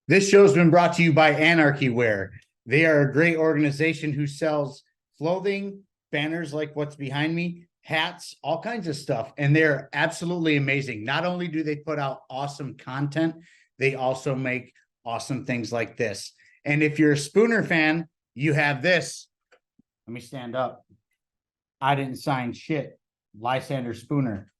This show's been brought to you by Anarchy Wear. They are a great organization who sells clothing, banners like what's behind me, hats, all kinds of stuff. And they're absolutely amazing. Not only do they put out awesome content, they also make awesome things like this. And if you're a Spooner fan, you have this. Let me stand up. I didn't sign shit. Lysander Spooner.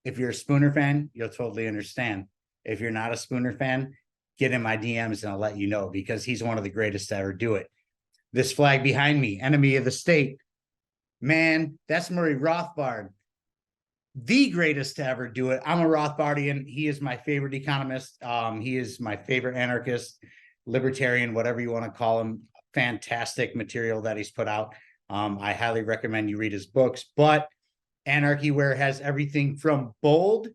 If you're a Spooner fan, you'll totally understand. If you're not a Spooner fan, get in my DMs and I'll let you know, because he's one of the greatest to ever do it. This flag behind me, enemy of the state. Man, that's Murray Rothbard, the greatest to ever do it. I'm a Rothbardian. He is my favorite economist. He is my favorite anarchist, libertarian, whatever you want to call him. Fantastic material that he's put out. I highly recommend you read his books. But Anarchy Wear has everything from bold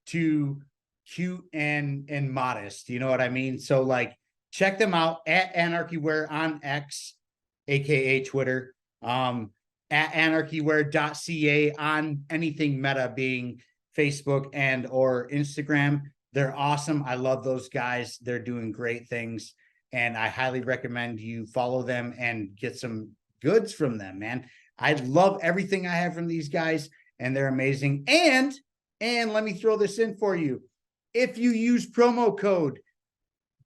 to cute and modest. You know what I mean? So like, check them out at Anarchy Wear on X, aka Twitter. At anarchywear.ca on anything meta, being Facebook and or Instagram. They're awesome. I love those guys. They're doing great things. And I highly recommend you follow them and get some goods from them, man. I love everything I have from these guys, and they're amazing. And let me throw this in for you. If you use promo code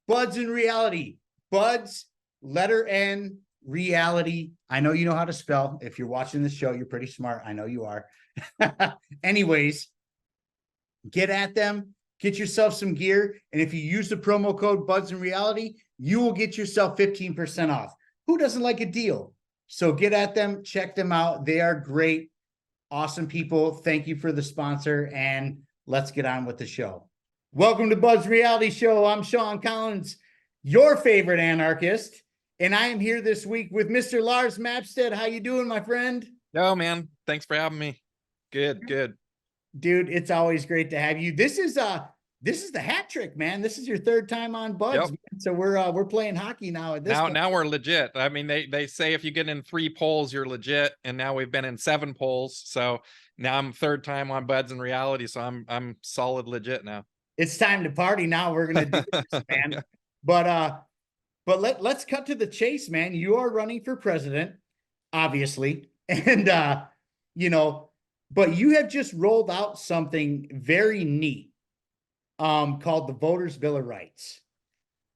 BudsnReality, Buds, letter N, reality. I know you know how to spell. If you're watching this show, you're pretty smart. I know you are. Anyways, get at them, get yourself some gear. And if you use the promo code BudsnReality, you will get yourself 15% off. Who doesn't like a deal? So get at them, check them out. They are great, awesome people. Thank you for the sponsor, and let's get on with the show. Welcome to BudsnReality Show. I'm Sean Collins, your favorite anarchist, and I am here this week with Mr. Lars Mapstead. How you doing, my friend? Oh, man. Thanks for having me. Good. Dude, it's always great to have you. This is the hat trick, man. This is your third time on Buds. Yep. So we're playing hockey now at this point. Now we're legit. I mean, they say if you get in 3 polls, you're legit, and now we've been in 7 polls. So now I'm third time on BudsnReality, so I'm solid legit now. It's time to party now. We're gonna do this, man. Yeah. But let's cut to the chase, man. You are running for president, obviously, and but you have just rolled out something very neat, called the Voters' Bill of Rights.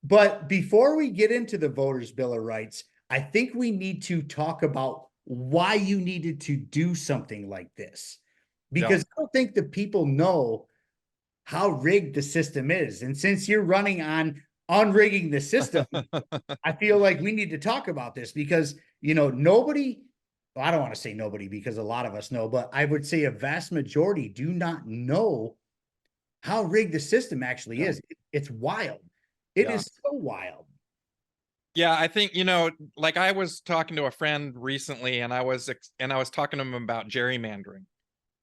But before we get into the Voters' Bill of Rights, I think we need to talk about why you needed to do something like this, because I don't think the people know how rigged the system is. And since you're running on unrigging the system, I feel like we need to talk about this, because, nobody, well, I don't want to say nobody, because a lot of us know, but I would say a vast majority do not know how rigged the system actually is. It's wild. It is so wild. Yeah, I think, like I was talking to a friend recently, and I was talking to him about gerrymandering.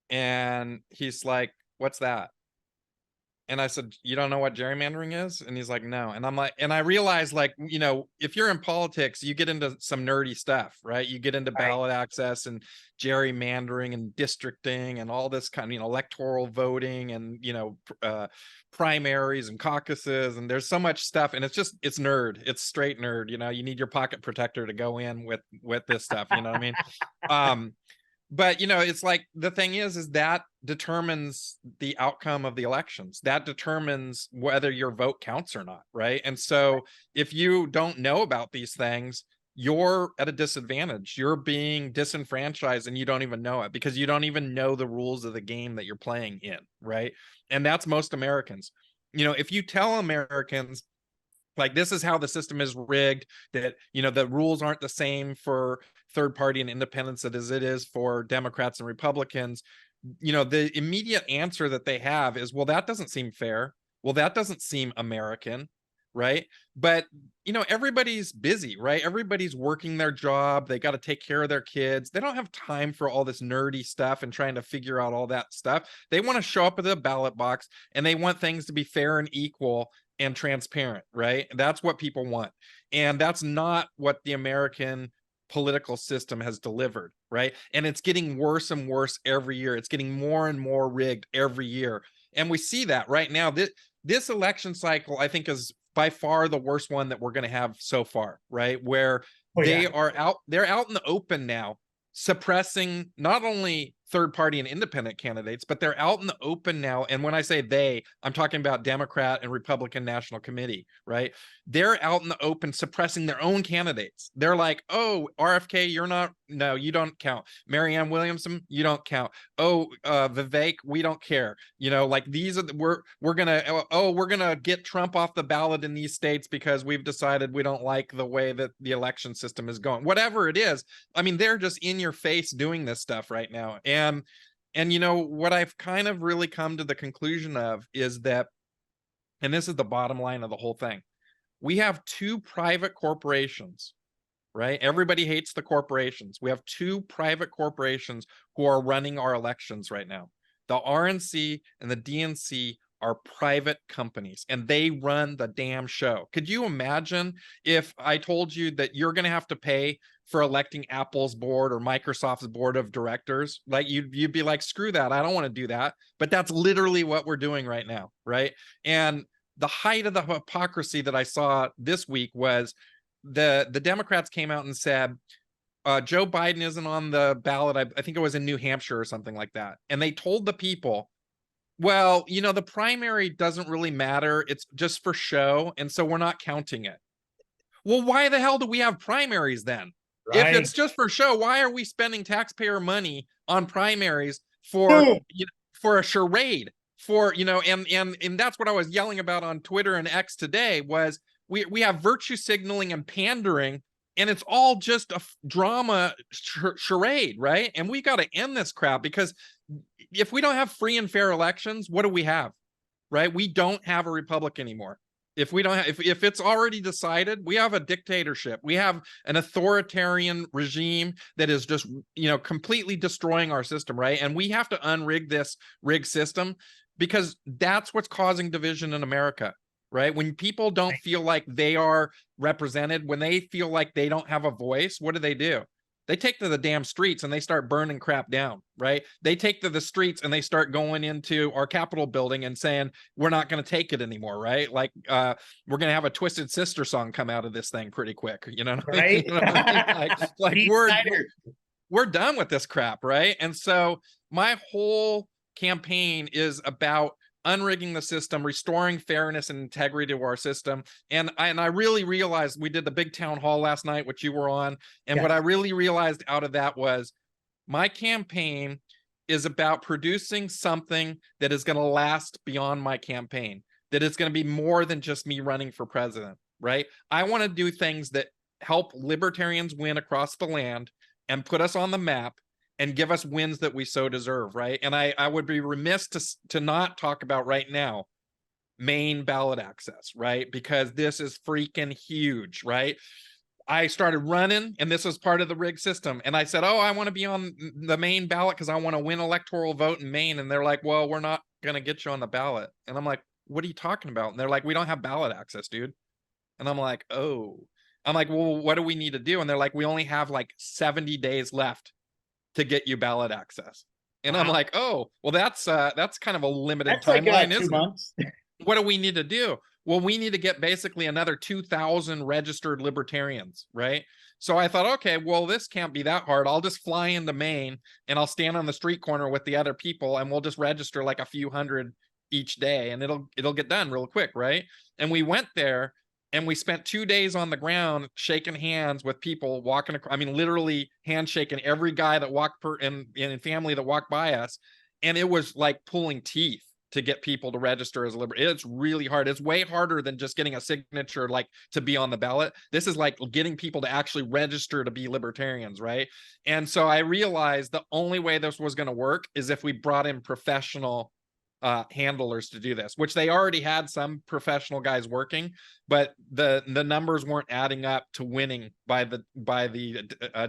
And he's like, "What's that?" And I said, "You don't know what gerrymandering is?" And he's like, "No." And I'm like, and I realized, like, if you're in politics, you get into some nerdy stuff, right? You get into ballot access and gerrymandering and districting and all this kind of, electoral voting and, primaries and caucuses. And there's so much stuff. And it's nerd. It's straight nerd. You need your pocket protector to go in with this stuff. You know what I mean? But it's like, the thing is that determines the outcome of the elections. That determines whether your vote counts or not, right? And so if you don't know about these things, you're at a disadvantage. You're being disenfranchised, and you don't even know it, because you don't even know the rules of the game that you're playing in, right? And that's most Americans. If you tell Americans, like, this is how the system is rigged, that the rules aren't the same for third party and independents as it is for Democrats and Republicans, the immediate answer that they have is, well, that doesn't seem fair. Well, that doesn't seem American, right? But everybody's busy, right? Everybody's working their job. They got to take care of their kids. They don't have time for all this nerdy stuff and trying to figure out all that stuff. They want to show up at the ballot box, and they want things to be fair and equal and transparent, right? That's what people want. And that's not what the American political system has delivered, right? And it's getting worse and worse every year. It's getting more and more rigged every year. And we see that right now. This election cycle, I think, is by far the worst one that we're going to have so far, right? Where Oh, they're out in the open now, suppressing not only third party and independent candidates, but they're out in the open now. And when I say they, I'm talking about Democrat and Republican National Committee, right? They're out in the open suppressing their own candidates. They're like, oh, RFK, you don't count. Marianne Williamson, you don't count. Oh, Vivek, we don't care. Like these are we're gonna get Trump off the ballot in these states because we've decided we don't like the way that the election system is going. Whatever it is, I mean, they're just in your face doing this stuff right now. And what I've kind of really come to the conclusion of is that, and this is the bottom line of the whole thing, we have two private corporations, right? Everybody hates the corporations. We have two private corporations who are running our elections right now. The RNC and the DNC are private companies, and they run the damn show. Could you imagine if I told you that you're going to have to pay for electing Apple's board or Microsoft's board of directors? Like you'd be like, screw that, I don't want to do that. But that's literally what we're doing right now, right? And the height of the hypocrisy that I saw this week was the Democrats came out and said, Joe Biden isn't on the ballot. I think it was in New Hampshire or something like that. And they told the people, well, the primary doesn't really matter. It's just for show. And so we're not counting it. Well, why the hell do we have primaries then? Right. If it's just for show, why are we spending taxpayer money on primaries for a charade? And that's what I was yelling about on Twitter and X today was we have virtue signaling and pandering, and it's all just a drama charade, right? And we got to end this crap, because if we don't have free and fair elections, what do we have, right? We don't have a republic anymore. If we don't have, if it's already decided, we have a dictatorship. We have an authoritarian regime that is just, completely destroying our system, right? And we have to unrig this rigged system, because that's what's causing division in America, right? When people don't feel like they are represented, when they feel like they don't have a voice, what do? They take to the damn streets and they start burning crap down, right? They take to the streets and they start going into our Capitol building and saying, we're not going to take it anymore, right? Like, we're going to have a Twisted Sister song come out of this thing pretty quick, you know what I mean? Like we're done with this crap, right? And so my whole campaign is about unrigging the system, restoring fairness and integrity to our system. And I really realized, we did the big town hall last night, which you were on. And what I really realized out of that was my campaign is about producing something that is going to last beyond my campaign, that it's going to be more than just me running for president, right? I want to do things that help libertarians win across the land and put us on the map and give us wins that we so deserve, right? And I would be remiss to not talk about right now Maine ballot access, right? Because this is freaking huge, right? I started running, and this was part of the rigged system. And I said, oh, I want to be on the Maine ballot because I want to win electoral vote in Maine. And they're like, well, we're not going to get you on the ballot. And I'm like, what are you talking about? And they're like, we don't have ballot access, dude. And I'm like, oh. I'm like, well, what do we need to do? And they're like, we only have like 70 days left to get you ballot access. And I'm like, oh, well, that's kind of a limited timeline, isn't 2 months. What do we need to do? Well, we need to get basically another 2,000 registered libertarians, right? So I thought, okay, well, this can't be that hard. I'll just fly into Maine and I'll stand on the street corner with the other people, and we'll just register like a few hundred each day, and it'll get done real quick, right? And we went there, and we spent 2 days on the ground shaking hands with people walking across. I mean, literally handshaking every guy that walked and family that walked by us. And it was like pulling teeth to get people to register as libertarian. It's really hard. It's way harder than just getting a signature, like to be on the ballot. This is like getting people to actually register to be libertarians, right? And so I realized the only way this was going to work is if we brought in professional handlers to do this, which they already had some professional guys working, but the numbers weren't adding up to winning by the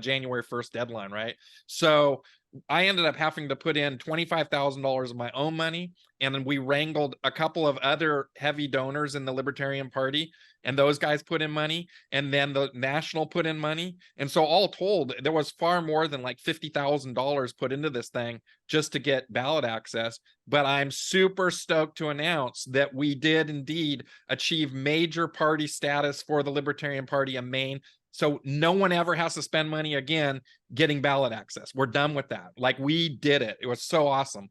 January 1st deadline, right? So I ended up having to put in $25,000 of my own money, and then we wrangled a couple of other heavy donors in the Libertarian Party, and those guys put in money, and then the National put in money. And so all told, there was far more than like $50,000 put into this thing just to get ballot access. But I'm super stoked to announce that we did indeed achieve major party status for the Libertarian Party in Maine. So no one ever has to spend money again getting ballot access. We're done with that. Like, we did it. It was so awesome.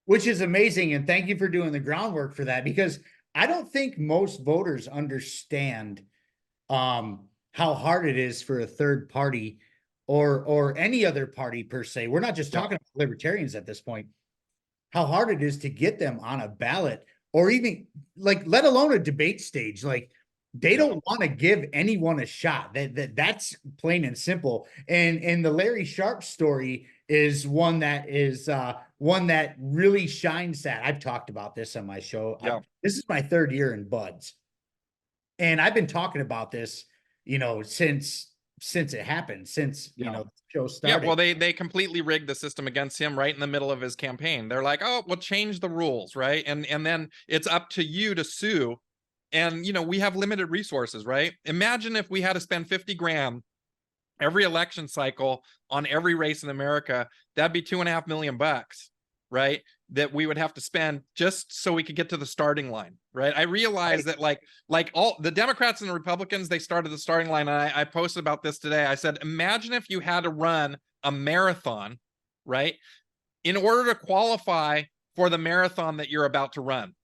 Which is amazing. And thank you for doing the groundwork for that, because I don't think most voters understand how hard it is for a third party or any other party per se. We're not just talking about libertarians at this point, how hard it is to get them on a ballot, or even like, let alone a debate stage. Like, they don't want to give anyone a shot. That's plain and simple. And the Larry Sharp story is one that really shines that. I've talked about this on my show. This is my 3rd year in Buds, and I've been talking about this, since it happened, since you know, the show started. Yeah, well, they completely rigged the system against him right in the middle of his campaign. They're like, oh, we'll change the rules, right? And then it's up to you to sue. And, we have limited resources, right? Imagine if we had to spend 50 grand every election cycle on every race in America. That'd be $2.5 million, right? That we would have to spend just so we could get to the starting line, right? I realize that like all the Democrats and the Republicans, they started the starting line. And I posted about this today. I said, imagine if you had to run a marathon, right? In order to qualify for the marathon that you're about to run.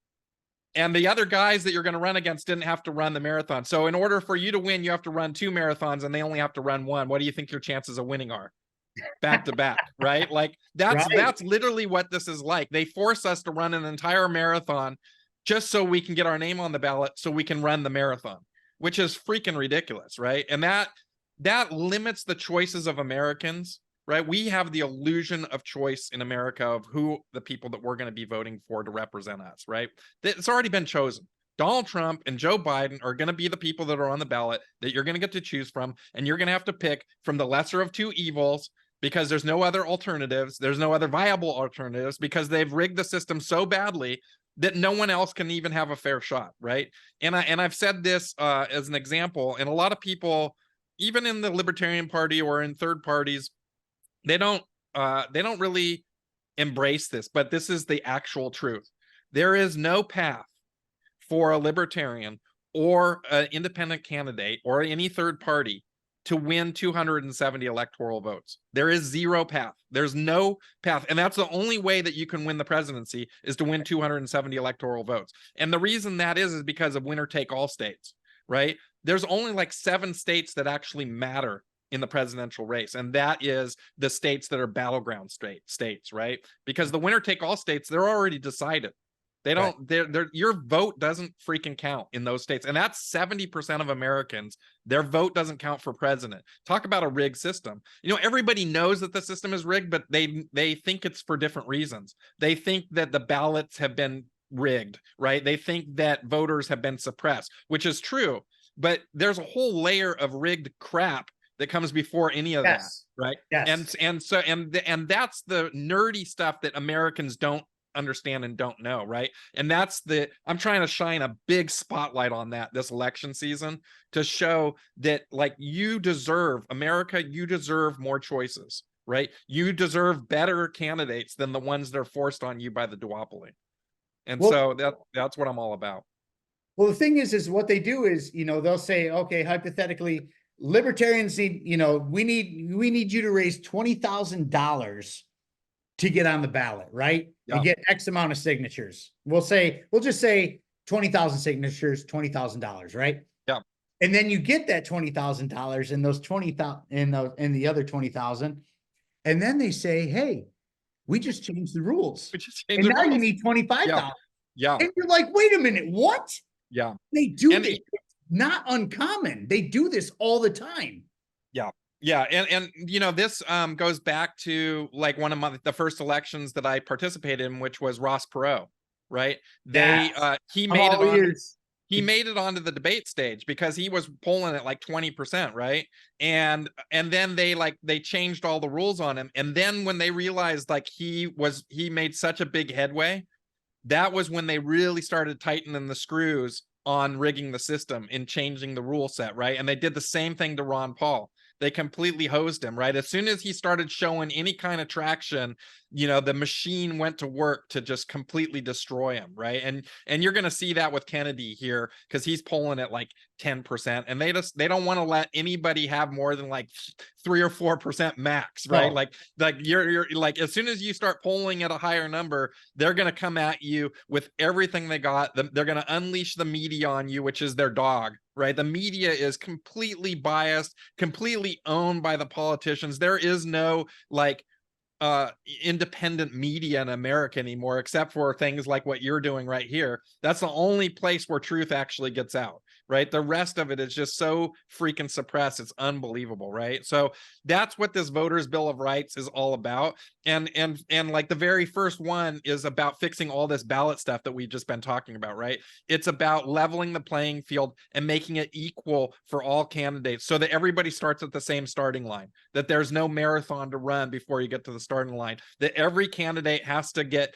And the other guys that you're going to run against didn't have to run the marathon. So in order for you to win, you have to run 2 marathons, and they only have to run 1. What do you think your chances of winning are? Back to back, right? Like, that's literally what this is like. They force us to run an entire marathon just so we can get our name on the ballot, so we can run the marathon, which is freaking ridiculous, right? And that limits the choices of Americans. Right? We have the illusion of choice in America of who the people that we're going to be voting for to represent us, right? It's already been chosen. Donald Trump and Joe Biden are going to be the people that are on the ballot that you're going to get to choose from. And you're going to have to pick from the lesser of 2 evils, because there's no other alternatives. There's no other viable alternatives, because they've rigged the system so badly that no one else can even have a fair shot, right? And I've said this as an example, and a lot of people, even in the Libertarian Party or in third parties, they don't really embrace this, but this is the actual truth. There is no path for a libertarian or an independent candidate or any third party to win 270 electoral votes. There is zero path. There's no path. And that's the only way that you can win the presidency, is to win 270 electoral votes. And the reason that is because of winner take all states, right? There's only like 7 states that actually matter in the presidential race, and that is the states that are battleground states, right? Because the winner take all states, they're already decided. They don't, your vote doesn't freaking count in those states. And that's 70% of Americans. Their vote doesn't count for president. Talk about a rigged system. Everybody knows that the system is rigged, but they think it's for different reasons. They think that the ballots have been rigged, right? They think that voters have been suppressed, which is true, but there's a whole layer of rigged crap that comes before any of that, right? Yes. And that's the nerdy stuff that Americans don't understand and don't know, right? And I'm trying to shine a big spotlight on that this election season, to show that, like, you deserve, America, you deserve more choices, right? You deserve better candidates than the ones that are forced on you by the duopoly. And so that's what I'm all about. Well, the thing is what they do is, they'll say, okay, hypothetically, libertarians need, we need you to raise $20,000 to get on the ballot, right? And get X amount of signatures. We'll just say 20,000 signatures, $20,000, right? Yeah. And then you get that $20,000 and those 20,000 and the other 20,000, and then they say, hey, we just changed the rules. And now you need 25,000. Yeah. And you're like, wait a minute, what? Yeah. They do this. Not uncommon. They do this all the time. Yeah. And this goes back to like one of the first elections that I participated in, which was Ross Perot, right? He made it on. he made it onto the debate stage because he was polling at like 20%, right? And then they changed all the rules on him. And then when they realized like he made such a big headway, that was when they really started tightening the screws on rigging the system and changing the rule set, right? And they did the same thing to Ron Paul. They completely hosed him, right? As soon as he started showing any kind of traction, the machine went to work to just completely destroy him, right? And you're going to see that with Kennedy here because he's polling at like 10%, and they don't want to let anybody have more than like 3 or 4% max, right? Oh. Like you're like, as soon as you start polling at a higher number, they're going to come at you with everything they got. They're going to unleash the media on you, which is their dog, right? The media is completely biased, completely owned by the politicians. There is no like independent media in America anymore, except for things like what you're doing right here. That's the only place where truth actually gets out, right? The rest of it is just so freaking suppressed. It's unbelievable, right? So that's what this voters bill of rights is all about. And like the very first one is about fixing all this ballot stuff that we've just been talking about, right? It's about leveling the playing field and making it equal for all candidates so that everybody starts at the same starting line, that there's no marathon to run before you get to the starting line, that every candidate has to get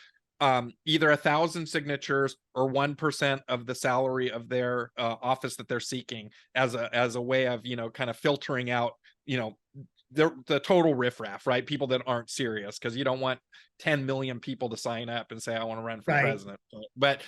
either 1,000 signatures or 1% of the salary of their office that they're seeking as a way of, kind of filtering out, the total riffraff, right? People that aren't serious, because you don't want 10 million people to sign up and say, I want to run for president. But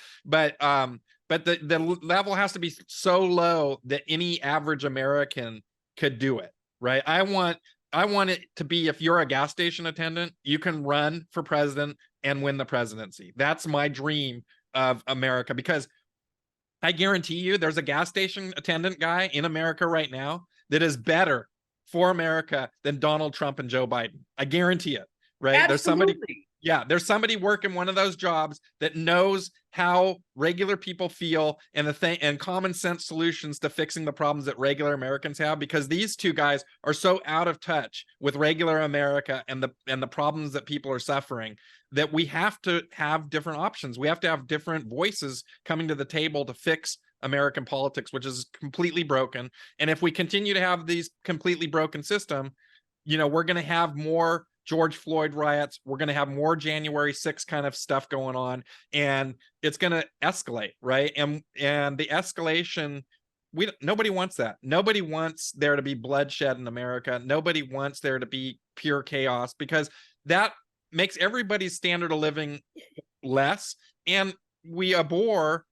the level has to be so low that any average American could do it, right? I want it to be, if you're a gas station attendant, you can run for president and win the presidency. That's my dream of America, because I guarantee you there's a gas station attendant guy in America right now that is better for America than Donald Trump and Joe Biden. I guarantee it, right? Absolutely. There's somebody working one of those jobs that knows how regular people feel and common sense solutions to fixing the problems that regular Americans have, because these two guys are so out of touch with regular America and the problems that people are suffering, that we have to have different options. We have to have different voices coming to the table to fix American politics, which is completely broken. And if we continue to have these completely broken system, we're going to have more George Floyd riots. We're going to have more January 6th kind of stuff going on, and it's going to escalate, right? And the escalation, nobody wants that. Nobody wants there to be bloodshed in America. Nobody wants there to be pure chaos, because that makes everybody's standard of living less, and we abhor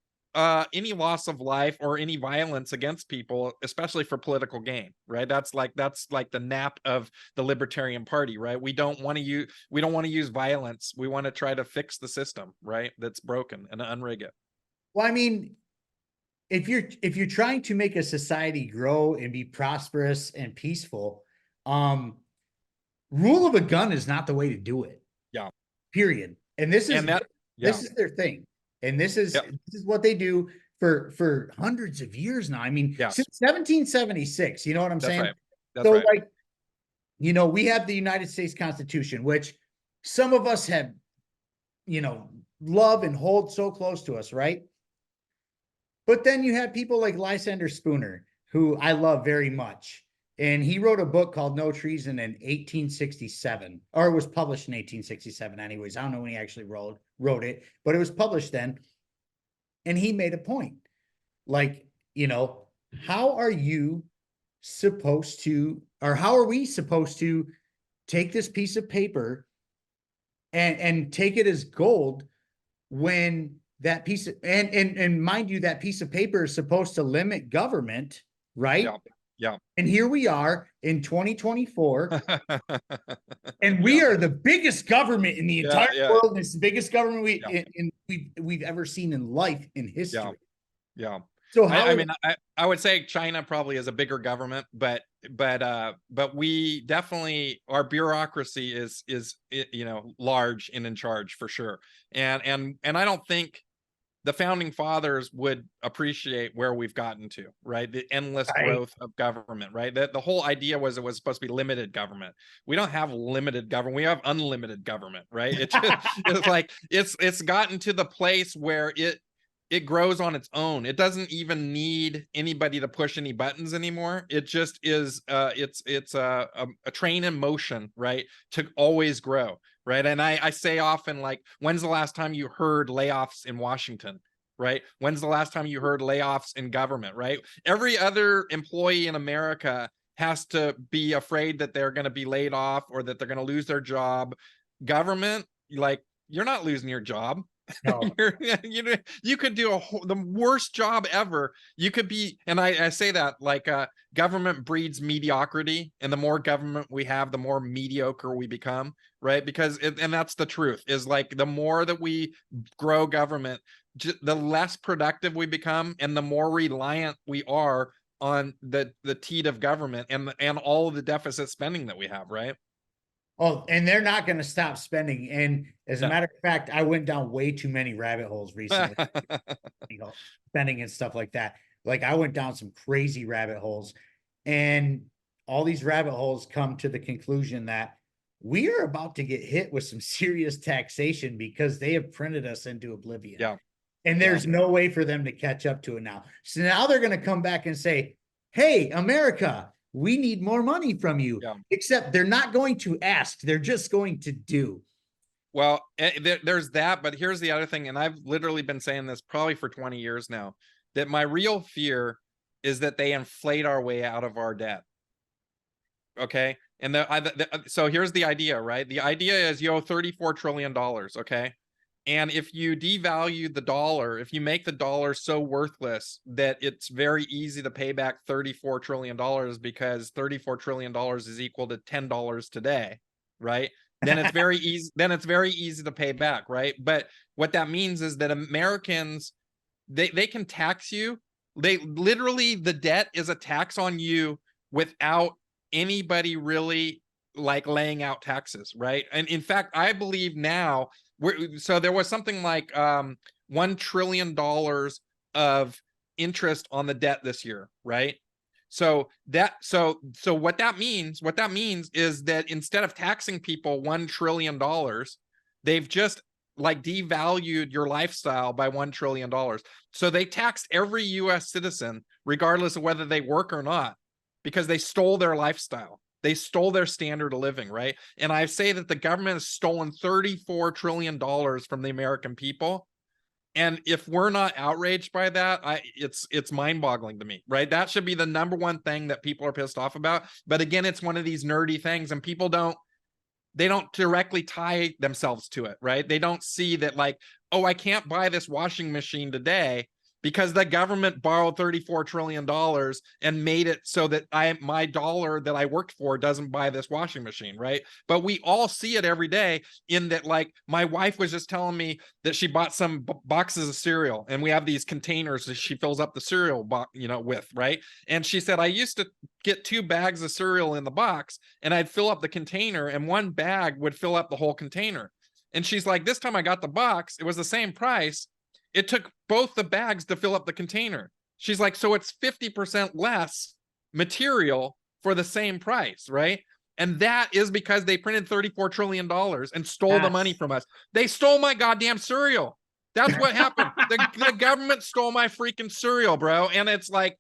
any loss of life or any violence against people, especially for political gain, right? That's like the nap of the Libertarian Party, right? We don't want to use violence. We want to try to fix the system, right? That's broken, and unrig it. Well, I mean, if you're trying to make a society grow and be prosperous and peaceful, rule of a gun is not the way to do it. Yeah. Period. And this is their thing. And this is what they do for hundreds of years now. I mean, since 1776, you know what I'm saying? Right. That's right. Like, we have the United States Constitution, which some of us have, love and hold so close to us, right? But then you have people like Lysander Spooner, who I love very much. And he wrote a book called No Treason in 1867, or it was published in 1867 anyways. I don't know when he actually wrote it, but it was published then. And he made a point. Like, how are you supposed to, or how are we supposed to take this piece of paper and take it as gold when that piece of, and mind you, that piece of paper is supposed to limit government, right? Yeah. And here we are in 2024, and we are the biggest government in the entire world. It's the biggest government we've ever seen in life, in history. Yeah. So I would say China probably is a bigger government, but we definitely, our bureaucracy is large and in charge for sure. And I don't think the founding fathers would appreciate where we've gotten to, right? The endless growth of government, right? The whole idea was it was supposed to be limited government. We don't have limited government. We have unlimited government, right? It's just, it's like, it's gotten to the place where it grows on its own. It doesn't even need anybody to push any buttons anymore. It just is it's a train in motion, right? To always grow, right? And I say often, like, when's the last time you heard layoffs in Washington? Right? When's the last time you heard layoffs in government, right? Every other employee in America has to be afraid that they're going to be laid off or that they're going to lose their job. Government, like, you're not losing your job. No. You could do the worst job ever. You could be, and I say that like government breeds mediocrity, and the more government we have, the more mediocre we become, right? Because and that's the truth, is like the more that we grow government, the less productive we become, and the more reliant we are on the teat of government and all of the deficit spending that we have, right? Oh, and they're not going to stop spending. And as a No. matter of fact, I went down way too many rabbit holes recently, spending and stuff like that. Like, I went down some crazy rabbit holes, and all these rabbit holes come to the conclusion that we are about to get hit with some serious taxation because they have printed us into oblivion. Yeah. And there's no way for them to catch up to it now. So now they're going to come back and say, hey, America, we need more money from you. Yeah. Except they're not going to ask. They're just going to do. Well, there's that, but here's the other thing, and I've literally been saying this probably for 20 years now, that my real fear is that they inflate our way out of our debt. Okay? And so here's the idea, right? The idea is you owe $34 trillion, okay? And if you devalue the dollar, if you make the dollar so worthless that it's very easy to pay back $34 trillion because $34 trillion is equal to $10 today, right? Then it's very easy. Then it's very easy to pay back, right? But what that means is that Americans, they can tax you. They literally, the debt is a tax on you without anybody really like laying out taxes, right? And in fact, I believe now so there was something like $1 trillion of interest on the debt this year, right? So what that means is that instead of taxing people $1 trillion, they've just like devalued your lifestyle by $1 trillion. So they taxed every US citizen, regardless of whether they work or not, because they stole their lifestyle. They stole their standard of living, right? And I say that the government has stolen $34 trillion from the American people. And if we're not outraged by that, it's mind-boggling to me, right? That should be the number one thing that people are pissed off about. But again, it's one of these nerdy things, and people don't directly tie themselves to it, right? They don't see that, like, oh, I can't buy this washing machine today because the government borrowed $34 trillion and made it so that my dollar that I worked for doesn't buy this washing machine, right? But we all see it every day, in that, like, my wife was just telling me that she bought some boxes of cereal, and we have these containers that she fills up the cereal with, right? And she said, I used to get 2 bags of cereal in the box, and I'd fill up the container, and 1 bag would fill up the whole container. And she's like, this time I got the box, it was the same price. It took both the bags to fill up the container. She's like, so it's 50% less material for the same price, right? And that is because they printed $34 trillion and stole the money from us. They stole my goddamn cereal. That's what happened. The government stole my freaking cereal, bro. And it's like,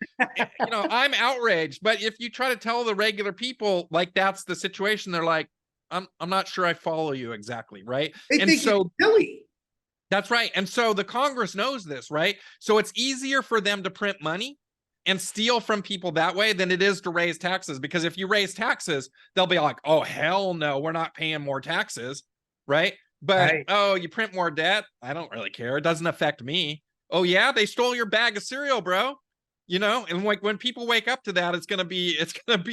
I'm outraged. But if you try to tell the regular people, like, that's the situation, they're like, I'm not sure I follow you exactly, right? They think it's silly. That's right. And so the Congress knows this, right? So it's easier for them to print money and steal from people that way than it is to raise taxes. Because if you raise taxes, they'll be like, oh, hell no, we're not paying more taxes, right? But, oh, you print more debt? I don't really care. It doesn't affect me. Oh, yeah, they stole your bag of cereal, bro. And like, when people wake up to that, it's gonna be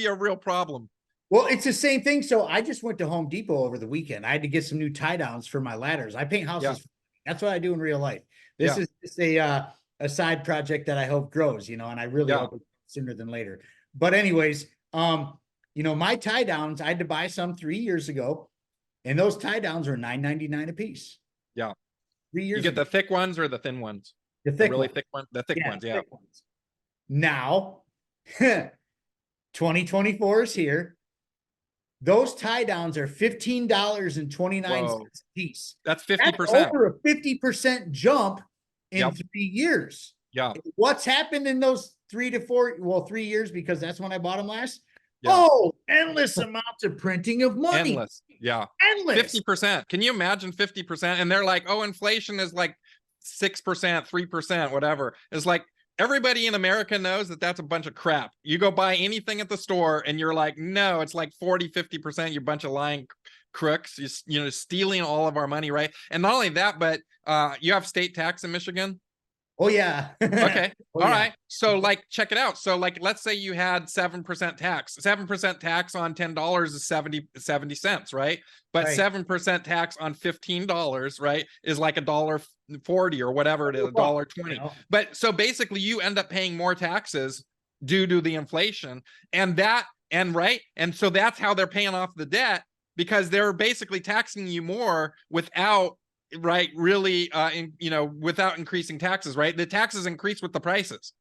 a real problem. Well, it's the same thing. So I just went to Home Depot over the weekend. I had to get some new tie downs for my ladders. I paint houses. Yeah. That's what I do in real life. This is just a side project that I hope grows, and I really hope it sooner than later. But anyways, my tie downs, I had to buy some 3 years ago, and those tie downs are $9.99 a piece. Yeah. 3 years. You get the thick ones or the thin ones? The thick, really thick ones. The thick ones, yeah. Thick ones. Now, 2024 is here. Those tie downs are $15.29 a piece. That's 50%. That's over a 50% jump in 3 years. Yeah. What's happened in those 3 years, because that's when I bought them last. Yeah. Oh, endless amounts of printing of money. Endless. Yeah. Endless. 50%. Can you imagine 50%? And they're like, oh, inflation is like 6%, 3%, whatever. It's like, everybody in America knows that that's a bunch of crap. You go buy anything at the store and you're like, no, it's like 40, 50%, you bunch of lying crooks, you know, stealing all of our money, right? And not only that, but you have state tax in Michigan? Oh, yeah. Okay. Oh, All yeah. right. So like, check it out. So like, let's say you had 7% tax. 7% tax on $10 is 70 cents, right? But Right. 7% tax on $15, right, is like $1.40 or whatever it is, $1.20. You know? But so basically you end up paying more taxes due to the inflation. And so that's how they're paying off the debt, because they're basically taxing you more without really without increasing taxes, right? The taxes increase with the prices,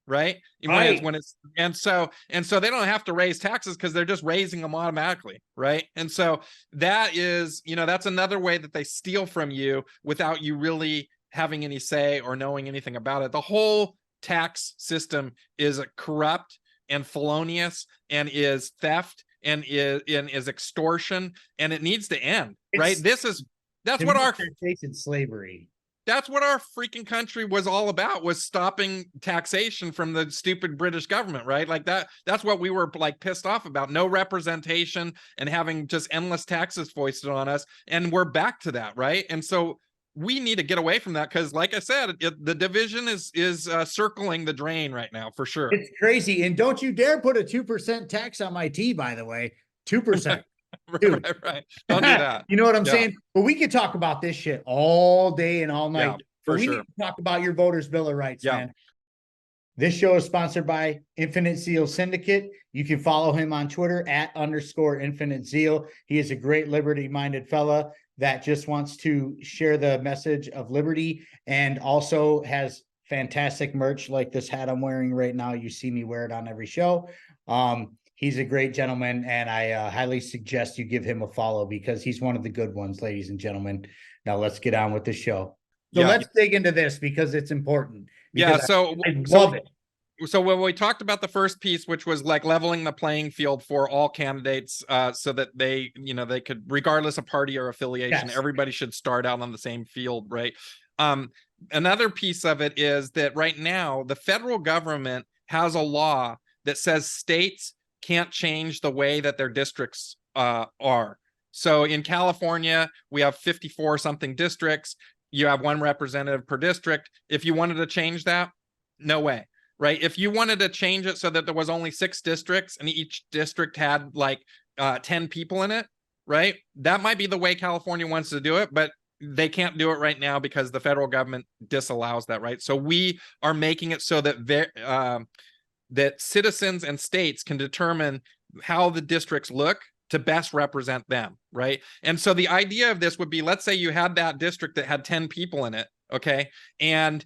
right? And so they don't have to raise taxes because they're just raising them automatically, right? And so that is, that's another way that they steal from you without you really having any say or knowing anything about it. The whole tax system is corrupt and felonious and is theft and is extortion, and it needs to end, right? That's what our taxation slavery. That's what our freaking country was all about, was stopping taxation from the stupid British government, right? Like that's what we were like pissed off about. No representation and having just endless taxes foisted on us. And we're back to that, right? And so we need to get away from that, because like I said, the division is circling the drain right now for sure. It's crazy. And don't you dare put a 2% tax on my tea, by the way. 2%. Right. Don't do that. You know what I'm saying? But we could talk about this shit all day and all night. Yeah, for we sure. need to talk about your voters' Bill of Rights, Yeah. man. This show is sponsored by Infinite Zeal Syndicate. You can follow him on Twitter @_Infinite Zeal. He is a great liberty-minded fella that just wants to share the message of liberty, and also has fantastic merch like this hat I'm wearing right now. You see me wear it on every show. He's a great gentleman, and I highly suggest you give him a follow, because he's one of the good ones, ladies and gentlemen. Now let's get on with the show. So let's dig into this, because it's important. Yeah, so I love it. So when we talked about the first piece, which was like leveling the playing field for all candidates, so that they could, regardless of party or affiliation, everybody should start out on the same field, right? Another piece of it is that right now the federal government has a law that says states can't change the way that their districts are. So in California, we have 54 something districts. You have one representative per district. If you wanted to change that, no way, right? If you wanted to change it so that there was only 6 districts and each district had like 10 people in it, right? That might be the way California wants to do it, but they can't do it right now because the federal government disallows that, right? So we are making it so that that citizens and states can determine how the districts look to best represent them, right? And so the idea of this would be, let's say you had that district that had 10 people in it, okay? And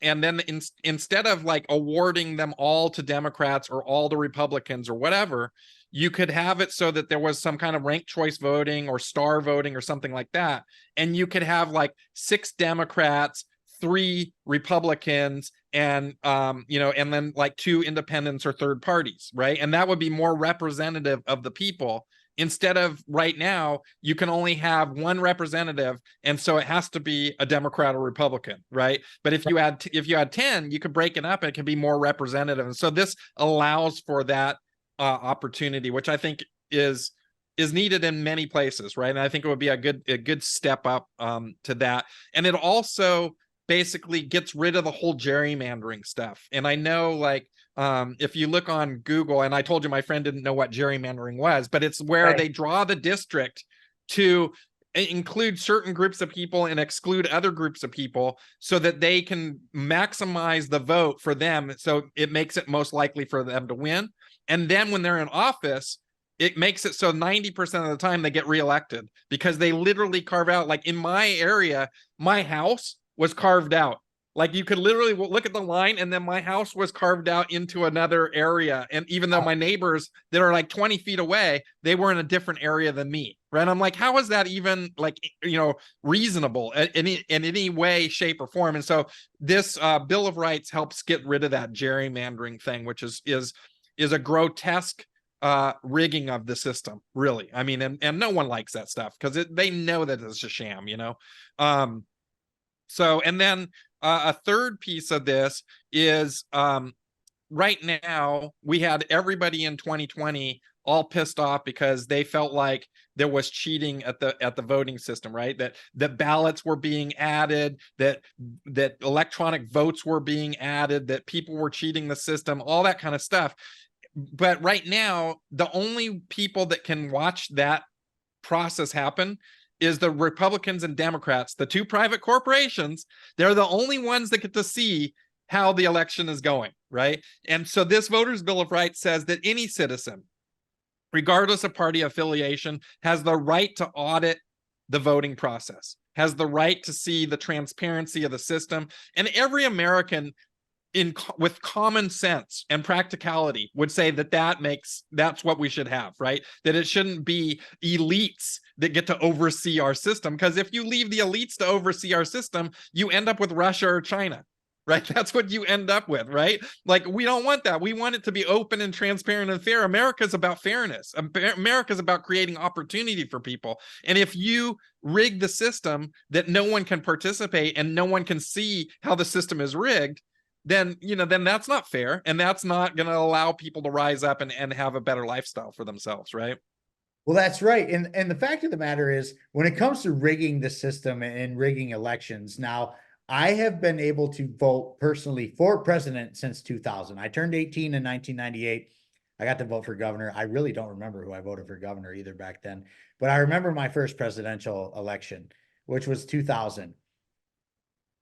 then instead of like awarding them all to Democrats or all to Republicans or whatever, you could have it so that there was some kind of ranked choice voting or star voting or something like that. And you could have like 6 Democrats, 3 Republicans, and and then like 2 independents or third parties, right? And that would be more representative of the people, instead of right now you can only have 1 representative, and so it has to be a Democrat or Republican, right? But if you had 10, you could break it up and it can be more representative. And so this allows for that opportunity, which I think is needed in many places, right? And I think it would be a good step up to that. And it also basically gets rid of the whole gerrymandering stuff. And I know, like, if you look on Google, and I told you my friend didn't know what gerrymandering was, but it's where they draw the district to include certain groups of people and exclude other groups of people so that they can maximize the vote for them. So it makes it most likely for them to win. And then when they're in office, it makes it so 90% of the time they get reelected, because they literally carve out, like in my area, my house was carved out Like you could literally look at the line, and then my house was carved out into another area. And even though my neighbors that are like 20 feet away, they were in a different area than me. Right. I'm like, how is that even like, reasonable in any way, shape, or form? And so this Bill of Rights helps get rid of that gerrymandering thing, which is a grotesque rigging of the system, really. I mean, and no one likes that stuff because they know that it's a sham, So, and then a third piece of this is right now we had everybody in 2020 all pissed off because they felt like there was cheating at the voting system, right? That ballots were being added, that electronic votes were being added, that people were cheating the system, all that kind of stuff. But right now, the only people that can watch that process happen is the Republicans and Democrats, the two private corporations. They're the only ones that get to see how the election is going, right? And so this Voters' Bill of Rights says that any citizen, regardless of party affiliation, has the right to audit the voting process, has the right to see the transparency of the system. And every American with common sense and practicality would say that's what we should have, right? That it shouldn't be elites that get to oversee our system, because if you leave the elites to oversee our system, you end up with Russia or China, right? That's what you end up with, right? Like, we don't want that. We want it to be open and transparent and fair. America's about fairness. America's about creating opportunity for people. And if you rig the system that no one can participate and no one can see how the system is rigged, then that's not fair, and that's not going to allow people to rise up and have a better lifestyle for themselves, right? Well, that's right. And the fact of the matter is, when it comes to rigging the system and rigging elections, now I have been able to vote personally for president since 2000. I turned 18 in 1998. I got to vote for governor. I really don't remember who I voted for governor either back then, but I remember my first presidential election, which was 2000.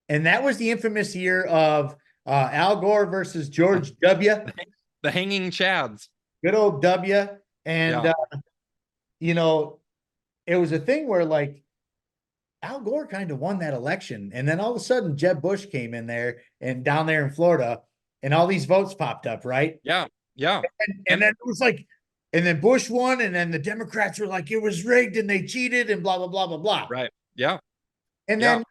And that was the infamous year of Al Gore versus George W. The hanging chads. Good old W. And, it was a thing where, like, Al Gore kind of won that election. And then all of a sudden, Jeb Bush came in there and down there in Florida, and all these votes popped up, right? Yeah. Yeah. And then it was like, and then Bush won, and then the Democrats were like, it was rigged and they cheated and blah, blah, blah, blah, blah. Right. Yeah. And then,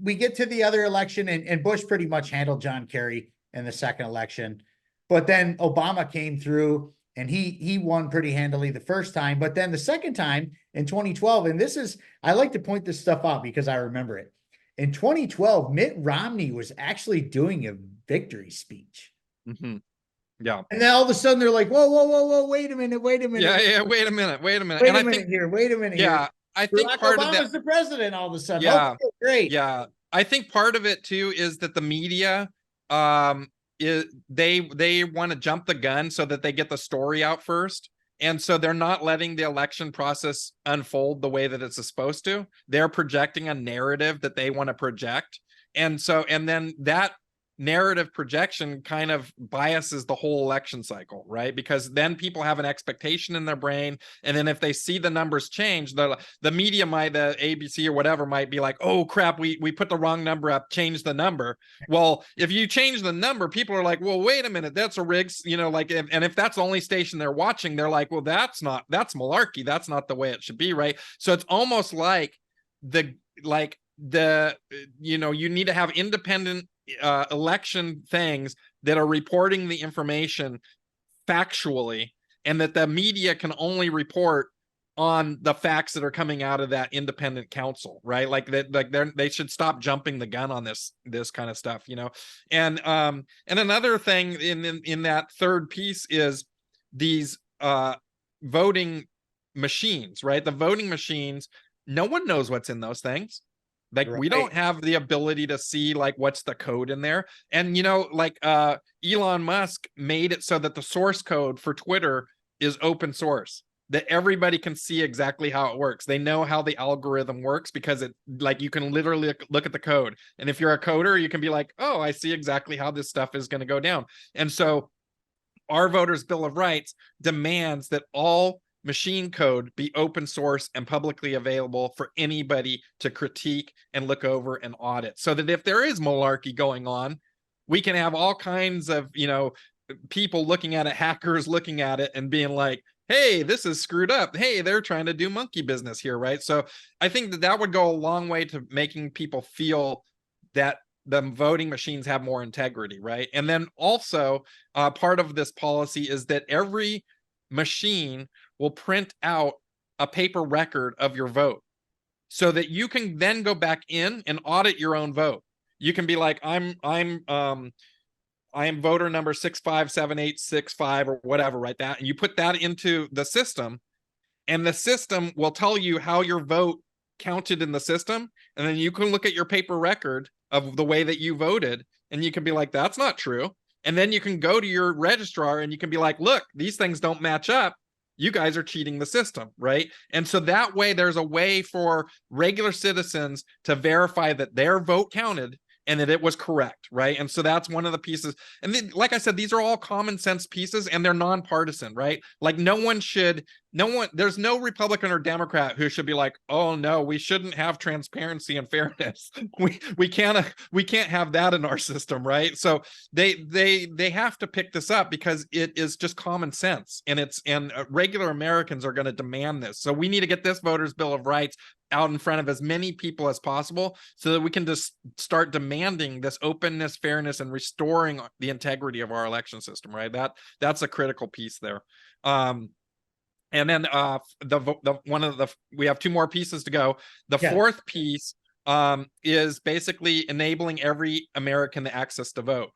we get to the other election, and Bush pretty much handled John Kerry in the second election. But then Obama came through, and he won pretty handily the first time. But then the second time in 2012, and I like to point this stuff out because I remember it. In 2012, Mitt Romney was actually doing a victory speech. Mm-hmm. Yeah. And then all of a sudden they're like, whoa, wait a minute. Yeah, wait a minute. Wait a minute here. Yeah. I think Barack part Obama's of that, the president all of a sudden. Yeah, okay, great. Yeah, I think part of it too is that the media, they want to jump the gun so that they get the story out first, and so they're not letting the election process unfold the way that it's supposed to. They're projecting a narrative that they want to project, and then that narrative projection kind of biases the whole election cycle, right? Because then people have an expectation in their brain, and then if they see the numbers change, the media might, the ABC or whatever, might be like, oh crap, we put the wrong number up, change the number. Well, if you change the number, people are like, well, wait a minute, that's a rig, and if that's the only station they're watching, they're like, well, that's malarkey, that's not the way it should be, right? So it's almost like you need to have independent election things that are reporting the information factually, and that the media can only report on the facts that are coming out of that independent counsel, right? They should stop jumping the gun on this kind of stuff, And another thing in that third piece is these voting machines, right? The voting machines, no one knows what's in those things. Like, right. We don't have the ability to see what's the code in there. And, Elon Musk made it so that the source code for Twitter is open source, that everybody can see exactly how it works. They know how the algorithm works because you can literally look at the code. And if you're a coder, you can be like, oh, I see exactly how this stuff is going to go down. And so our Voters' Bill of Rights demands that all machine code be open source and publicly available for anybody to critique and look over and audit, so that if there is malarkey going on, we can have all kinds of, you know, people looking at it, hackers looking at it and being like, hey, this is screwed up. Hey, they're trying to do monkey business here, right? So I think that that would go a long way to making people feel that the voting machines have more integrity, right? And then also part of this policy is that every machine will print out a paper record of your vote, so that you can then go back in and audit your own vote. You can be like, I am voter number 657865 or whatever, right? That, and you put that into the system, and the system will tell you how your vote counted in the system, and then you can look at your paper record of the way that you voted, and you can be like, that's not true. And then you can go to your registrar and you can be like, look, these things don't match up. You guys are cheating the system, right? And so that way, there's a way for regular citizens to verify that their vote counted and that it was correct, right? And so that's one of the pieces. And then, like I said, these are all common sense pieces, and they're nonpartisan, right? Like there's no Republican or Democrat who should be like, oh no, we shouldn't have transparency and fairness. We can't have that in our system, right? So they have to pick this up because it is just common sense, and regular Americans are going to demand this. So we need to get this Voters' Bill of Rights out in front of as many people as possible, so that we can just start demanding this openness, fairness, and restoring the integrity of our election system, right? That's a critical piece there. And then we have two more pieces to go. The fourth piece is basically enabling every American the access to vote.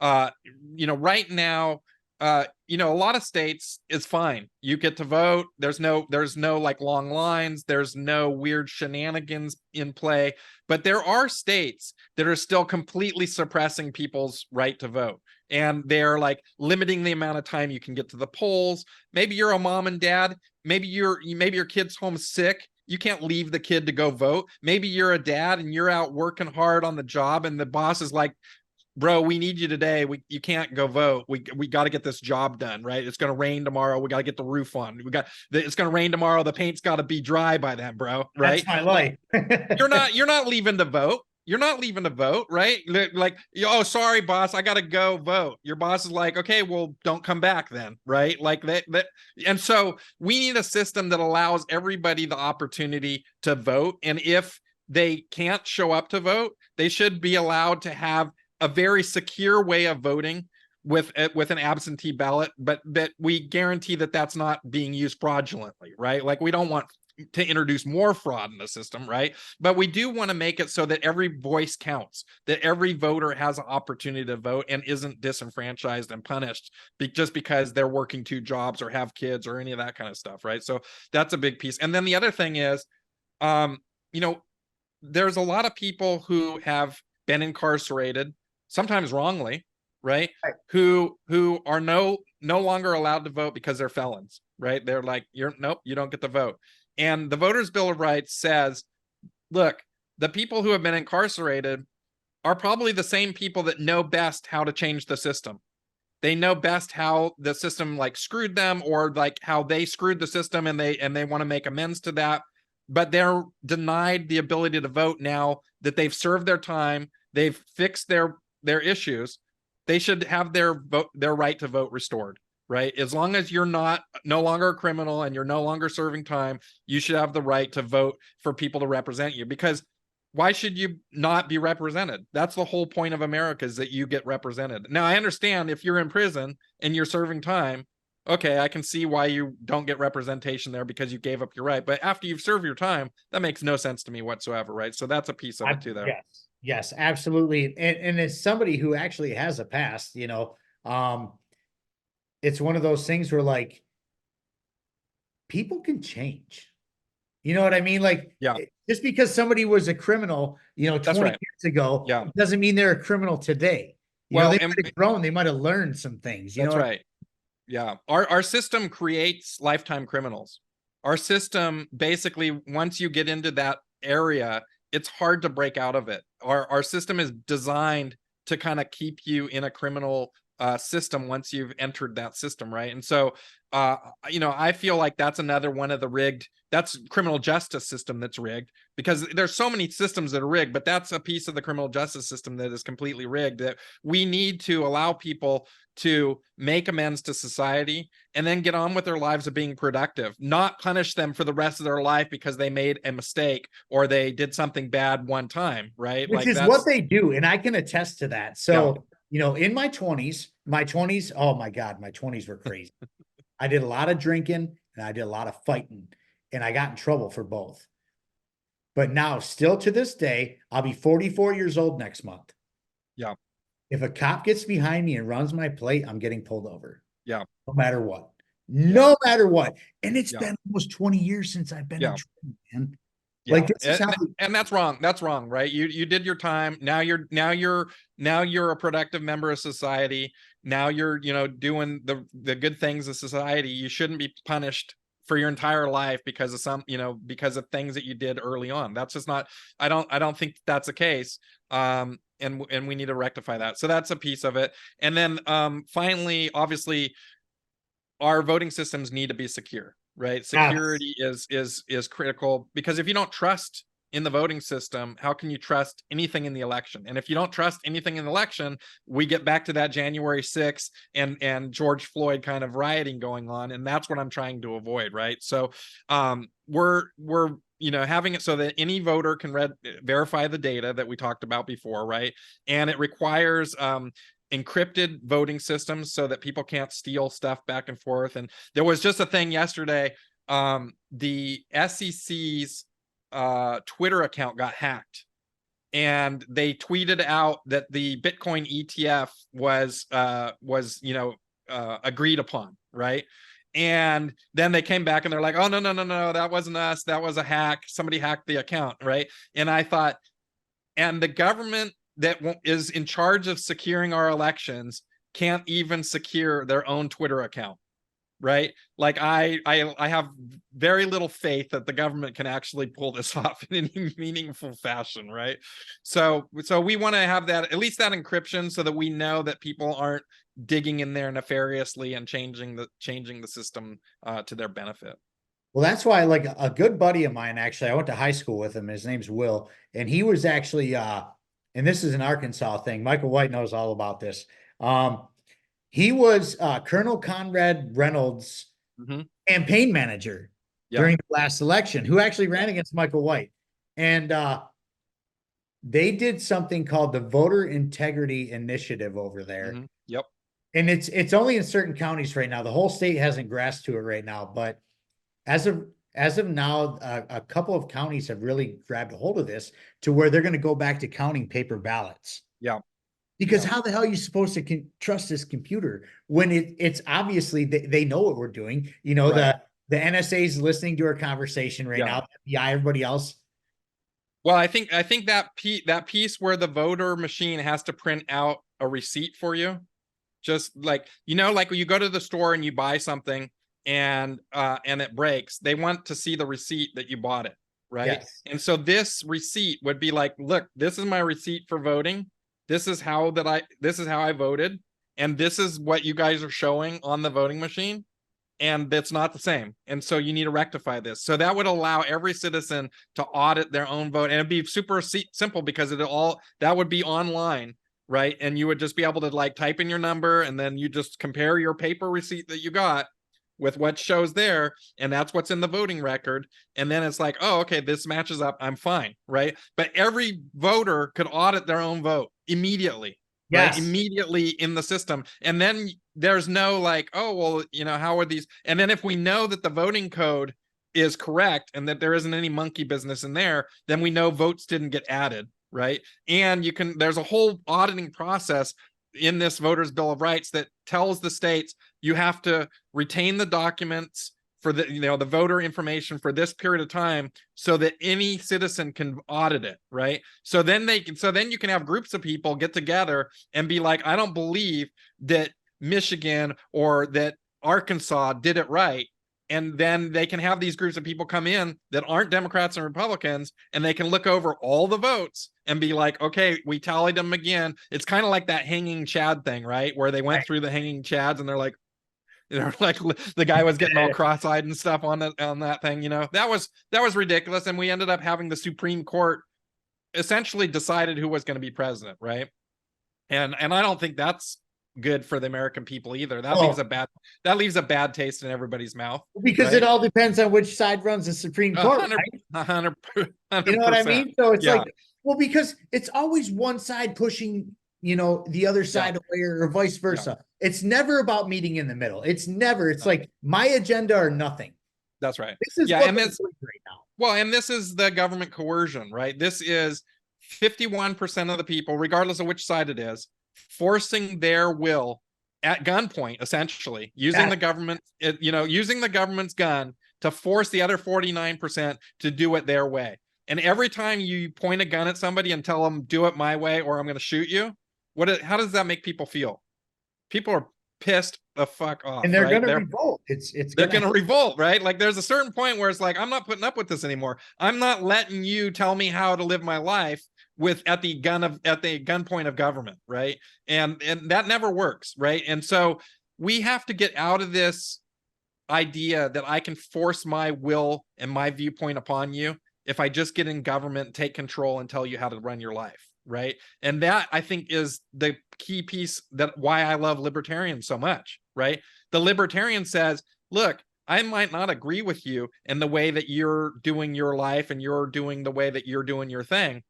Right now, a lot of states is fine. You get to vote. There's no like long lines. There's no weird shenanigans in play. But there are states that are still completely suppressing people's right to vote. And they're like limiting the amount of time you can get to the polls. Maybe you're a mom and dad. Maybe your kid's home sick. You can't leave the kid to go vote. Maybe you're a dad and you're out working hard on the job, and the boss is like, bro, we need you today. You can't go vote. We got to get this job done, right? It's going to rain tomorrow. We got to get the roof on. It's going to rain tomorrow. The paint's got to be dry by then, bro. Right? That's my life. You're not leaving to vote. You're not leaving to vote, right? Like, oh, sorry, boss, I got to go vote. Your boss is like, okay, well, don't come back then, right? Like that. And so we need a system that allows everybody the opportunity to vote. And if they can't show up to vote, they should be allowed to have a very secure way of voting with an absentee ballot, but that we guarantee that that's not being used fraudulently, right? Like, we don't want to introduce more fraud in the system, right? But we do want to make it so that every voice counts, that every voter has an opportunity to vote and isn't disenfranchised and punished just because they're working two jobs or have kids or any of that kind of stuff, right? So that's a big piece. And then the other thing is, there's a lot of people who have been incarcerated, sometimes wrongly, right? Who are no longer allowed to vote because they're felons, right? They're like, nope, you don't get to vote. And the Voters' Bill of Rights says, look, the people who have been incarcerated are probably the same people that know best how to change the system. They know best how the system like screwed them, or like how they screwed the system, and they want to make amends to that. But they're denied the ability to vote now that they've served their time, they've fixed their issues. They should have their right to vote restored, right? As long as you're no longer a criminal and you're no longer serving time, you should have the right to vote for people to represent you. Because why should you not be represented? That's the whole point of America, is that you get represented. Now, I understand if you're in prison and you're serving time, okay, I can see why you don't get representation there, because you gave up your right. But after you've served your time, that makes no sense to me whatsoever, right? So that's a piece of it too there. Yes, absolutely. And as somebody who actually has a past, it's one of those things where, like, people can change. You know what I mean? Like, just because somebody was a criminal, 20 years ago, it doesn't mean they're a criminal today. They might have grown, they might have learned some things. That's right. Yeah. Our system creates lifetime criminals. Our system, basically, once you get into that area, it's hard to break out of it. Our system is designed to kind of keep you in a criminal system once you've entered that system, right? And so, you know, I feel like that's another one of the rigged. That's criminal justice system that's rigged, because there's so many systems that are rigged, but that's a piece of the criminal justice system that is completely rigged. That we need to allow people to make amends to society and then get on with their lives of being productive, not punish them for the rest of their life because they made a mistake or they did something bad one time, right? Which Like is that's what they do, and I can attest to that. So, you know, in my 20s, oh my God, my 20s were crazy. I did a lot of drinking and I did a lot of fighting, and I got in trouble for both. But now, still to this day, I'll be 44 years old next month. Yeah. If a cop gets behind me and runs my plate, I'm getting pulled over. Yeah. No matter what. No matter what. And it's Yeah. been almost 20 years since I've been in trouble, man. Yeah. Like, this is how and that's wrong. That's wrong, right? You did your time. Now you're a productive member of society. Now you're, you know, doing the good things of society. You shouldn't be punished for your entire life because of some, you know, because of things that you did early on. That's just not, I don't think that's the case. And we need to rectify that. So that's a piece of it. And then finally, obviously, our voting systems need to be secure, right? Security is critical, because if you don't trust in the voting system, how can you trust anything in the election? And if you don't trust anything in the election, we get back to that January 6th and George Floyd kind of rioting going on, and that's what I'm trying to avoid, right? So we're you know, having it so that any voter can verify the data that we talked about before, right? And it requires encrypted voting systems so that people can't steal stuff back and forth. And there was just a thing yesterday, the SEC's Twitter account got hacked, and they tweeted out that the Bitcoin ETF was you know, agreed upon, right? And then they came back and they're like, oh, no, that wasn't us, that was a hack, somebody hacked the account, right? And I thought, and the government that is in charge of securing our elections can't even secure their own Twitter account, right? Like I have very little faith that the government can actually pull this off in any meaningful fashion, right? So we want to have that, at least that encryption, so that we know that people aren't digging in there nefariously and changing the system to their benefit. Well, that's why, like, a good buddy of mine, actually, I went to high school with him. His name's Will, and he was actually, and this is an Arkansas thing. Michael White knows all about this. He was Colonel Conrad Reynolds' campaign manager during the last election, who actually ran against Michael White. And they did something called the Voter Integrity Initiative over there. Yep. And it's only in certain counties right now. The whole state hasn't grasped to it right now, but as of now, a couple of counties have really grabbed a hold of this to where they're going to go back to counting paper ballots. Yeah. Because how the hell are you supposed to trust this computer when it's obviously they know what we're doing? You know, the NSA is listening to our conversation right now. Yeah, everybody else. Well, I think that piece where the voter machine has to print out a receipt for you, just like, you know, like when you go to the store and you buy something and it breaks, they want to see the receipt that you bought it, right? Yes. And so this receipt would be like, look, this is my receipt for voting. This is how I voted, and this is what you guys are showing on the voting machine, and that's not the same. And so you need to rectify this. So that would allow every citizen to audit their own vote, and it'd be super simple because that would be online, right? And you would just be able to like type in your number, and then you just compare your paper receipt that you got with what shows there, and that's what's in the voting record. And then it's like, oh, okay, this matches up, I'm fine, right? But every voter could audit their own vote immediately. Yes. Right? Immediately in the system. And then there's no like, oh, well, you know, how are these? And then if we know that the voting code is correct and that there isn't any monkey business in there, then we know votes didn't get added, right? And there's a whole auditing process in this Voters' Bill of Rights that tells the states you have to retain the documents for the, you know, the voter information for this period of time so that any citizen can audit it, right? So then you can have groups of people get together and be like, I don't believe that Michigan or that Arkansas did it right. And then they can have these groups of people come in that aren't Democrats and Republicans, and they can look over all the votes and be like, okay, we tallied them again. It's kind of like that hanging Chad thing, right? Where they went through the hanging Chads and they're like, the guy was getting all cross-eyed and stuff on that thing. That was ridiculous. And we ended up having the Supreme Court essentially decided who was going to be president, right? And I don't think that's good for the American people either. That leaves a bad taste in everybody's mouth. Because right? it all depends on which side runs the Supreme Court. 100%. You know what I mean? So it's like, well, because it's always one side pushing, the other side away or vice versa. It's never about meeting in the middle. It's like my agenda or nothing. That's right. This is and this right now. Well, and this is the government coercion, right? This is 51% of the people, regardless of which side it is, forcing their will at gunpoint, essentially, using the government, using the government's gun to force the other 49% to do it their way. And every time you point a gun at somebody and tell them, do it my way, or I'm going to shoot you, how does that make people feel? People are pissed the fuck off. And they're going to revolt. They're going to revolt, right? Like there's a certain point where it's like, I'm not putting up with this anymore. I'm not letting you tell me how to live my life at the gunpoint of government, right? And that never works, right? And so we have to get out of this idea that I can force my will and my viewpoint upon you if I just get in government, take control, and tell you how to run your life, right? And that, I think, is the key piece that why I love libertarians so much, right? The libertarian says, look, I might not agree with you in the way that you're doing your life and you're doing the way that you're doing your thing,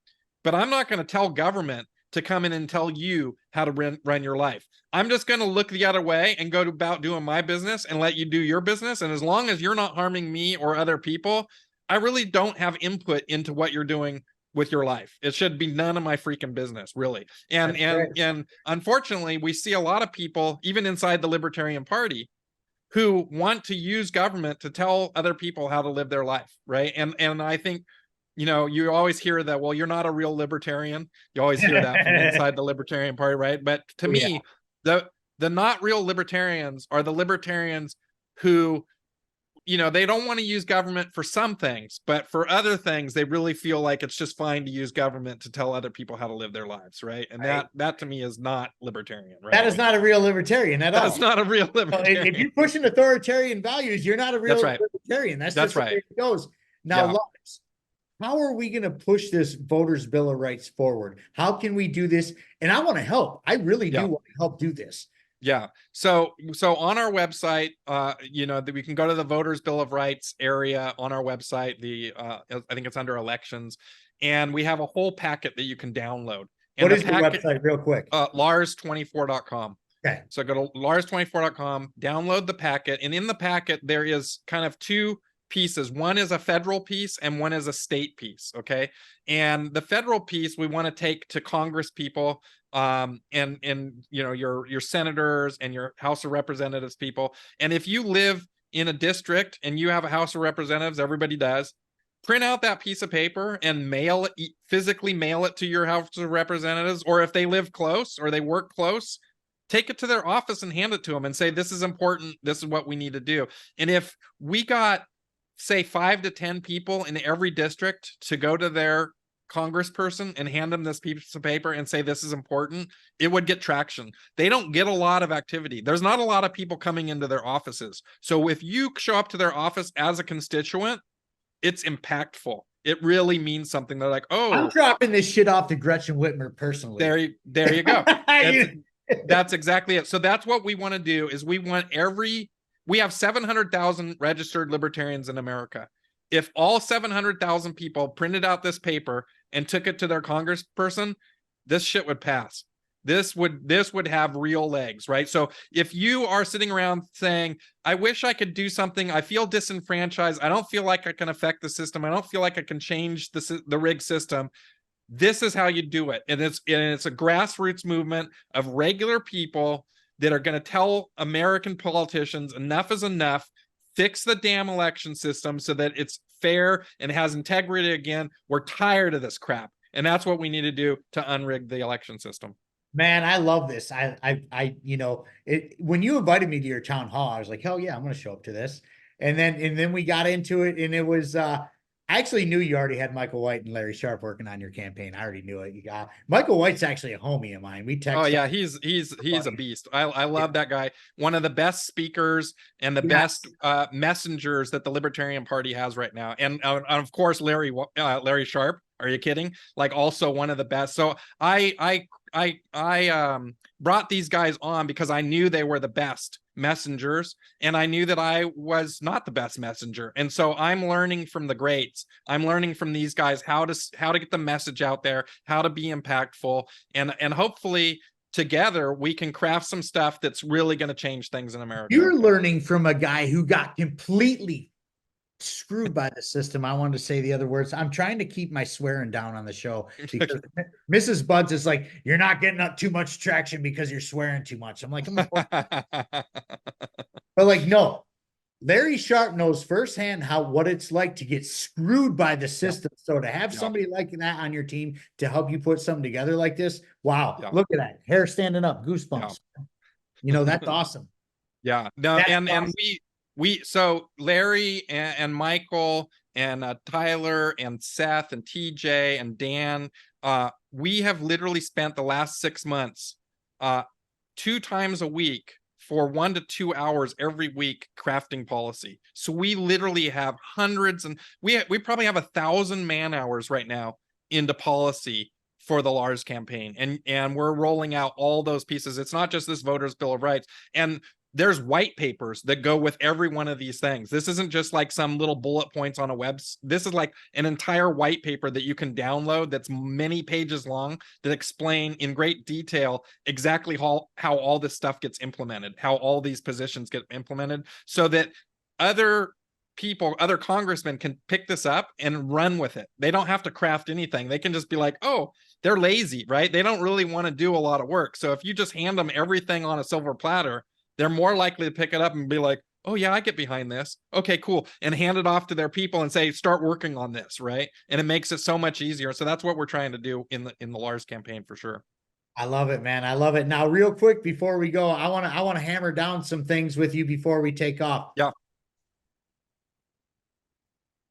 but I'm not going to tell government to come in and tell you how to run your life. I'm just going to look the other way and go about doing my business and let you do your business. And as long as you're not harming me or other people, I really don't have input into what you're doing with your life. It should be none of my freaking business, really. And unfortunately, we see a lot of people, even inside the Libertarian Party, who want to use government to tell other people how to live their life, right? And I think, you always hear that, well, you're not a real libertarian. You always hear that from inside the Libertarian Party, right? But to me, the not real libertarians are the libertarians who, they don't want to use government for some things, but for other things, they really feel like it's just fine to use government to tell other people how to live their lives, right? And that to me is not libertarian, right? That is not a real libertarian at all. That's not a real libertarian. If you're pushing authoritarian values, you're not a real libertarian. That's just right. the way it goes. Now, Lars, how are we going to push this Voters' Bill of Rights forward? How can we do this? And I want to help. I really do want to help do this. Yeah. So on our website, we can go to the Voters' Bill of Rights area on our website. I think it's under elections, and we have a whole packet that you can download. And what is the website, real quick? Lars24.com. Okay. So go to Lars24.com, download the packet, and in the packet there is kind of two pieces. One is a federal piece and one is a state piece. Okay. And the federal piece we want to take to Congress people, and your senators and your House of Representatives people. And if you live in a district and you have a House of Representatives, everybody does, print out that piece of paper and physically mail it to your House of Representatives. Or if they live close or they work close, take it to their office and hand it to them and say, this is important. This is what we need to do. And if we got, say, 5 to 10 people in every district to go to their congressperson and hand them this piece of paper and say, this is important, it would get traction. They don't get a lot of activity. There's not a lot of people coming into their offices. So if you show up to their office as a constituent, it's impactful. It really means something. They're like, oh, I'm dropping this shit off to Gretchen Whitmer personally. There you go. That's exactly it. So that's what we want to do is we have 700,000 registered libertarians in America. If all 700,000 people printed out this paper and took it to their congressperson, this shit would pass. This would have real legs, right? So if you are sitting around saying, I wish I could do something, I feel disenfranchised, I don't feel like I can affect the system, I don't feel like I can change the rigged system, this is how you do it. And it's a grassroots movement of regular people that are going to tell American politicians enough is enough, fix the damn election system so that it's fair and has integrity again. We're tired of this crap. And that's what we need to do to unrig the election system. Man, I love this. When you invited me to your town hall, I was like, hell yeah, I'm going to show up to this. And then we got into it, and it was I actually knew you already had Michael White and Larry Sharp working on your campaign. I already knew it. You got Michael White's actually a homie of mine. We Oh text. yeah, he's a beast. I love that guy. One of the best speakers and the best Yes. messengers that the Libertarian Party has right now. And of course Larry Sharp. Are you kidding? Like also one of the best. So I brought these guys on because I knew they were the best messengers and I knew that I was not the best messenger. And so I'm learning from the greats. I'm learning from these guys how to get the message out there, how to be impactful, and hopefully together we can craft some stuff that's really going to change things in America. You're learning from a guy who got completely screwed by the system. I wanted to say the other words. I'm trying to keep my swearing down on the show because Mrs. Buds is like, you're not getting up too much traction because you're swearing too much. I'm like, but like, no. Larry Sharp knows firsthand what it's like to get screwed by the system. Yep. So to have somebody like that on your team to help you put something together like this, wow, look at that. Hair standing up, goosebumps. You know, that's awesome. Yeah. No, that's and awesome. And so Larry and Michael and Tyler and Seth and TJ and Dan, we have literally spent the last 6 months 2 times a week for 1 to 2 hours every week crafting policy. So we literally have hundreds, and we probably have 1,000 man hours right now into policy for the Lars campaign, and we're rolling out all those pieces. It's not just this voters bill of rights, and there's white papers that go with every one of these things. This isn't just like some little bullet points on a web. This is like an entire white paper that you can download that's many pages long that explain in great detail exactly how all this stuff gets implemented, how all these positions get implemented, so that other people, other congressmen can pick this up and run with it. They don't have to craft anything. They can just be like, oh, they're lazy, right? They don't really want to do a lot of work. So if you just hand them everything on a silver platter, they're more likely to pick it up and be like, oh yeah, I get behind this. Okay, cool. And hand it off to their people and say, start working on this, right? And it makes it so much easier. So that's what we're trying to do in the Lars campaign for sure. I love it, man. I love it. Now, real quick before we go, I want to hammer down some things with you before we take off. Yeah.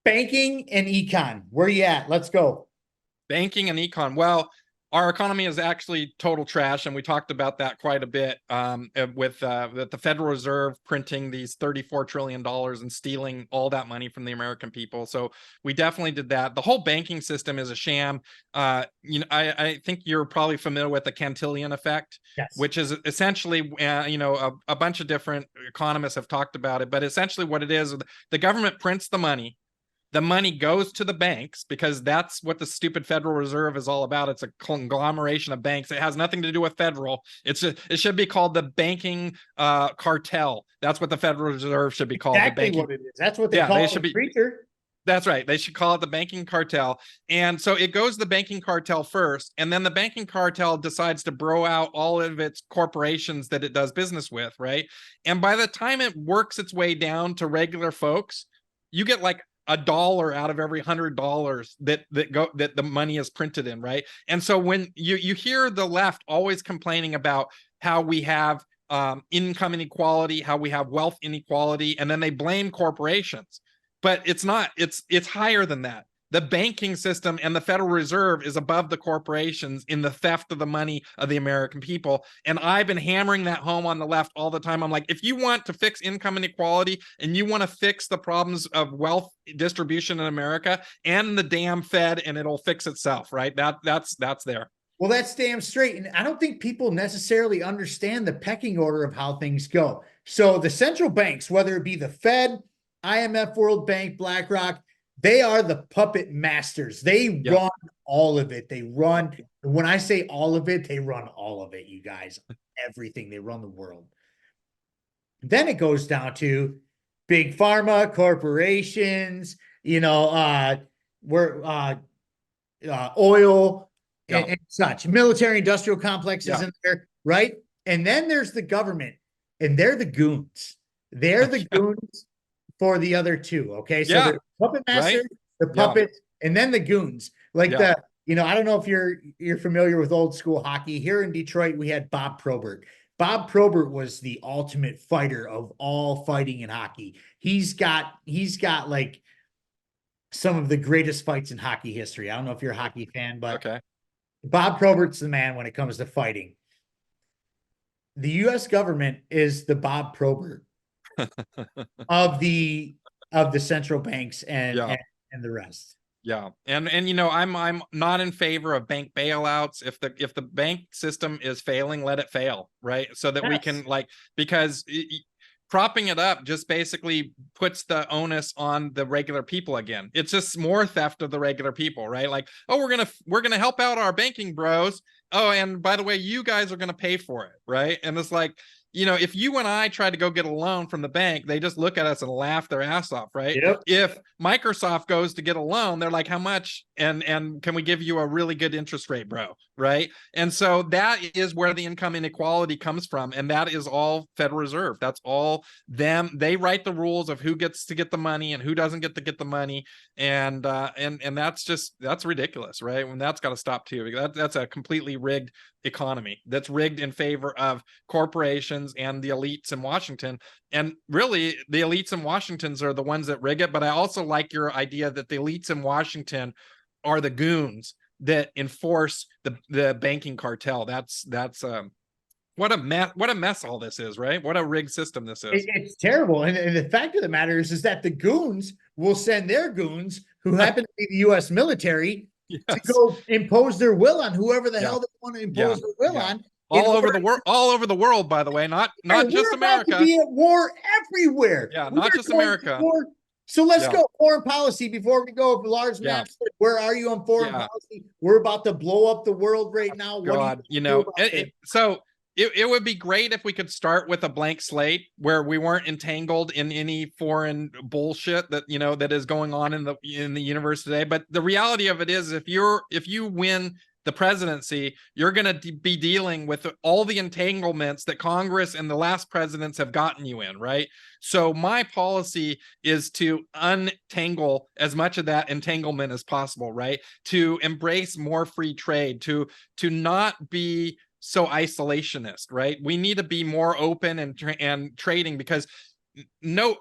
Banking and econ. Where you at? Let's go. Banking and econ. Well, our economy is actually total trash, and we talked about that quite a bit with the Federal Reserve printing these $34 trillion and stealing all that money from the American people. So we definitely did that. The whole banking system is a sham. I think you're probably familiar with the Cantillon effect, yes, which is essentially, a bunch of different economists have talked about it, but essentially what it is, the government prints the money. The money goes to the banks because that's what the stupid Federal Reserve is all about. It's a conglomeration of banks. It has nothing to do with federal. It should be called the banking cartel. That's what the Federal Reserve should be called. Exactly the banking, what it is. That's what they call it. Preacher. That's right. They should call it the banking cartel. And so it goes to the banking cartel first, and then the banking cartel decides to bro out all of its corporations that it does business with, right? And by the time it works its way down to regular folks, you get like $1 out of every $100 that the money is printed in, right? And so when you hear the left always complaining about how we have income inequality, how we have wealth inequality, and then they blame corporations, but it's not. It's higher than that. The banking system and the Federal Reserve is above the corporations in the theft of the money of the American people. And I've been hammering that home on the left all the time. I'm like, if you want to fix income inequality and you want to fix the problems of wealth distribution in America, and the damn Fed, and it'll fix itself, right? That's there. Well, that's damn straight. And I don't think people necessarily understand the pecking order of how things go. So the central banks, whether it be the Fed, IMF, World Bank, BlackRock, they are the puppet masters. They run all of it. They run, when I say all of it, they run all of it, you guys. Everything. They run the world. Then it goes down to big pharma, corporations, oil and such. Military industrial complexes in there, right? And then there's the government, and they're the goons. They're the goons for the other two. Okay. So the puppet master, the puppets, and then the goons. Like I don't know if you're familiar with old school hockey. Here in Detroit, we had Bob Probert. Bob Probert was the ultimate fighter of all fighting in hockey. He's got like some of the greatest fights in hockey history. I don't know if you're a hockey fan, but Okay. Bob Probert's the man when it comes to fighting. The U.S. government is the Bob Probert of the central banks Yeah. and the rest. Yeah. And you know, I'm not in favor of bank bailouts. If the bank system is failing, let it fail, right? So that we can Yes. because propping it up just basically puts the onus on the regular people again. It's just more theft of the regular people, right? Like, oh, we're gonna help out our banking bros. Oh, and by the way, you guys are gonna pay for it, right? And it's like, you know, if you and I try to go get a loan from the bank, they just look at us and laugh their ass off, right? Yep. If Microsoft goes to get a loan, they're like, how much? And can we give you a really good interest rate, bro? Right. And so that is where the income inequality comes from. And that is all Federal Reserve. That's all them. They write the rules of who gets to get the money and who doesn't get to get the money. And that's ridiculous, right? And that's got to stop too. That's a completely rigged economy that's rigged in favor of corporations and the elites in Washington. And really, the elites in Washington's are the ones that rig it. But I also like your idea that the elites in Washington are the goons that enforce the banking cartel. That's what a mess all this is, right? What a rigged system this is. It's terrible. And the fact of the matter is that the goons will send their goons who happen to be the U.S. military to go impose their will on whoever the hell they want to impose their will on. All over the world, by the way, not just America. We're about to be at war everywhere. Yeah, not just America. So let's go foreign policy before we go. Lars Mapstead, where are you on foreign policy? We're about to blow up the world right now. God, it would be great if we could start with a blank slate where we weren't entangled in any foreign bullshit that that is going on in the universe today. But the reality of it is, if you win the presidency, you're going to be dealing with all the entanglements that Congress and the last presidents have gotten you in, right? So my policy is to untangle as much of that entanglement as possible, right? To embrace more free trade, to not be so isolationist, right? We need to be more open and trading, because no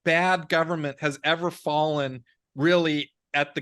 bad government has ever fallen really at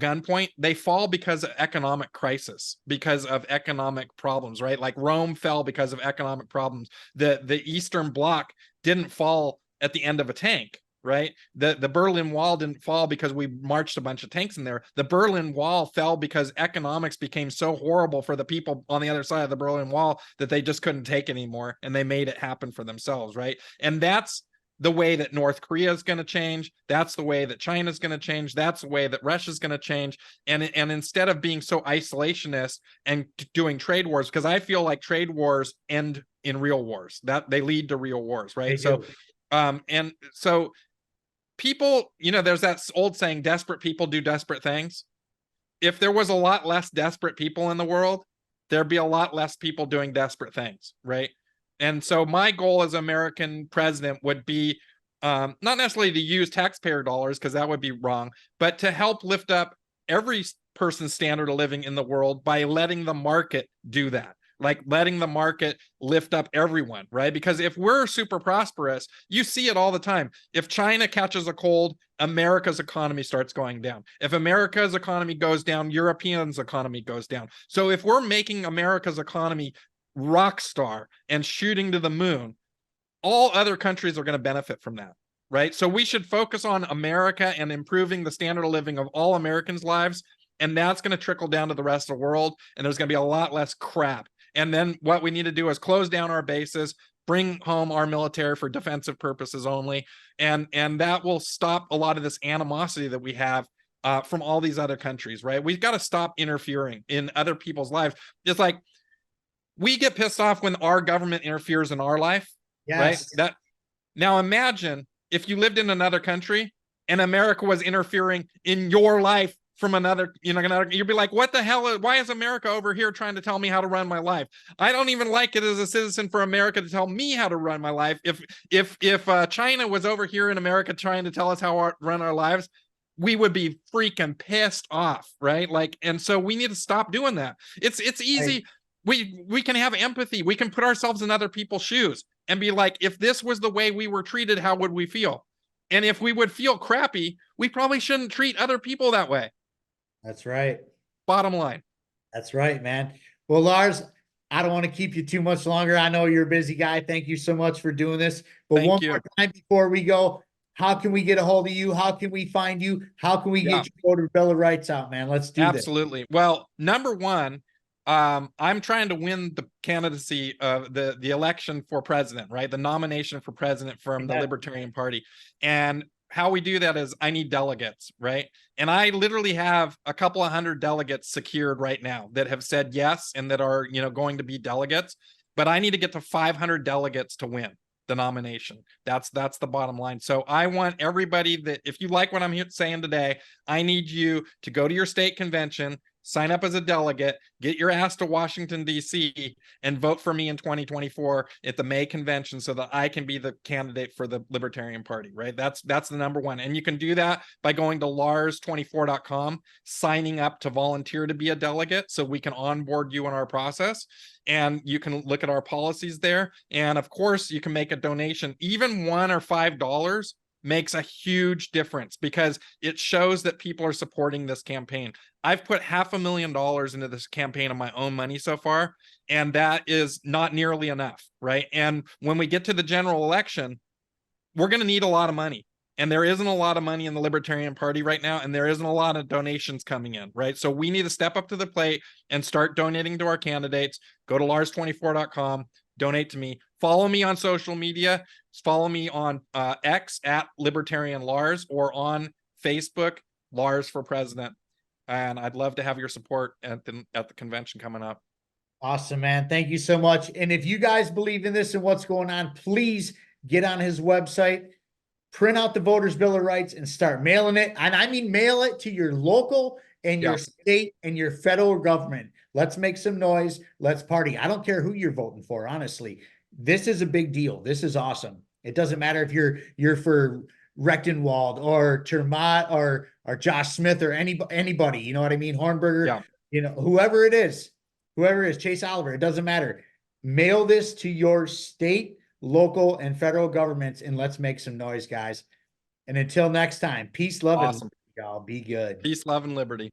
gunpoint. They fall because of economic crisis, because of economic problems, right? Like Rome fell because of economic problems. The Eastern Bloc didn't fall at the end of a tank, right? The Berlin Wall didn't fall because we marched a bunch of tanks in there. The Berlin Wall fell because economics became so horrible for the people on the other side of the Berlin Wall that they just couldn't take anymore, and they made it happen for themselves, right? And that's the way that North Korea is going to change. That's the way that China is going to change. That's the way that Russia is going to change. And instead of being so isolationist and doing trade wars, because I feel like trade wars end in real wars, that they lead to real wars, right? So people, there's that old saying, desperate people do desperate things. If there was a lot less desperate people in the world, there'd be a lot less people doing desperate things, right? And so my goal as American president would be not necessarily to use taxpayer dollars, because that would be wrong, but to help lift up every person's standard of living in the world by letting the market do that. Like letting the market lift up everyone, right? Because if we're super prosperous, you see it all the time. If China catches a cold, America's economy starts going down. If America's economy goes down, Europeans' economy goes down. So if we're making America's economy rock star and shooting to the moon, all other countries are going to benefit from that, right? So we should focus on America and improving the standard of living of all Americans' lives, and that's going to trickle down to the rest of the world, and there's going to be a lot less crap. And then what we need to do is close down our bases, bring home our military for defensive purposes only, and that will stop a lot of this animosity that we have from all these other countries, right? We've got to stop interfering in other people's lives. It's like, we get pissed off when our government interferes in our life, right? Now imagine if you lived in another country and America was interfering in your life from another, you'd be like, what the hell? Why is America over here trying to tell me how to run my life? I don't even like it as a citizen for America to tell me how to run my life. If China was over here in America trying to tell us how to run our lives, we would be freaking pissed off, right? Like, and so we need to stop doing that. It's easy. We can have empathy. We can put ourselves in other people's shoes and be like, if this was the way we were treated, how would we feel? And if we would feel crappy, we probably shouldn't treat other people that way. That's right. Bottom line. That's right, man. Well, Lars, I don't want to keep you too much longer. I know you're a busy guy. Thank you so much for doing this. But Thank one you. more time before we go, how can we get a hold of you? How can we find you? How can we Yeah. get your voter bill of rights out, man? Let's do this. Absolutely. Well, number one, I'm trying to win the candidacy of the election for president, right? The nomination for president from the Libertarian Party. And how we do that is I need delegates, right? And I literally have a couple of hundred delegates secured right now that have said yes and that are, going to be delegates. But I need to get to 500 delegates to win the nomination. That's the bottom line. So I want everybody that, if you like what I'm saying today, I need you to go to your state convention, sign up as a delegate, get your ass to Washington, D.C., and vote for me in 2024 at the May convention so that I can be the candidate for the Libertarian Party, right? That's the number one. And you can do that by going to Lars24.com, signing up to volunteer to be a delegate so we can onboard you in our process. And you can look at our policies there. And of course, you can make a donation. Even $1 or $5 makes a huge difference because it shows that people are supporting this campaign. I've put $500,000 into this campaign of my own money so far, and that is not nearly enough, right? And when we get to the general election, we're going to need a lot of money. And there isn't a lot of money in the Libertarian Party right now, and there isn't a lot of donations coming in, right? So we need to step up to the plate and start donating to our candidates. Go to Lars24.com, donate to me. Follow me on social media. Follow me on X at Libertarian Lars, or on Facebook, Lars for President. And I'd love to have your support at the convention coming up. Awesome, man. Thank you so much. And if you guys believe in this and what's going on, please get on his website, print out the voters' bill of rights, and start mailing it. And I mean, mail it to your local and your state and your federal government. Let's make some noise. Let's party. I don't care who you're voting for, honestly. This is a big deal. This is awesome. It doesn't matter if you're for Rechtenwald or Termott or Josh Smith or anybody, you know what I mean? Hornberger, whoever it is, Chase Oliver, it doesn't matter. Mail this to your state, local, and federal governments, and let's make some noise, guys. And until next time, peace, love, and liberty, y'all. Be good. Peace, love, and liberty.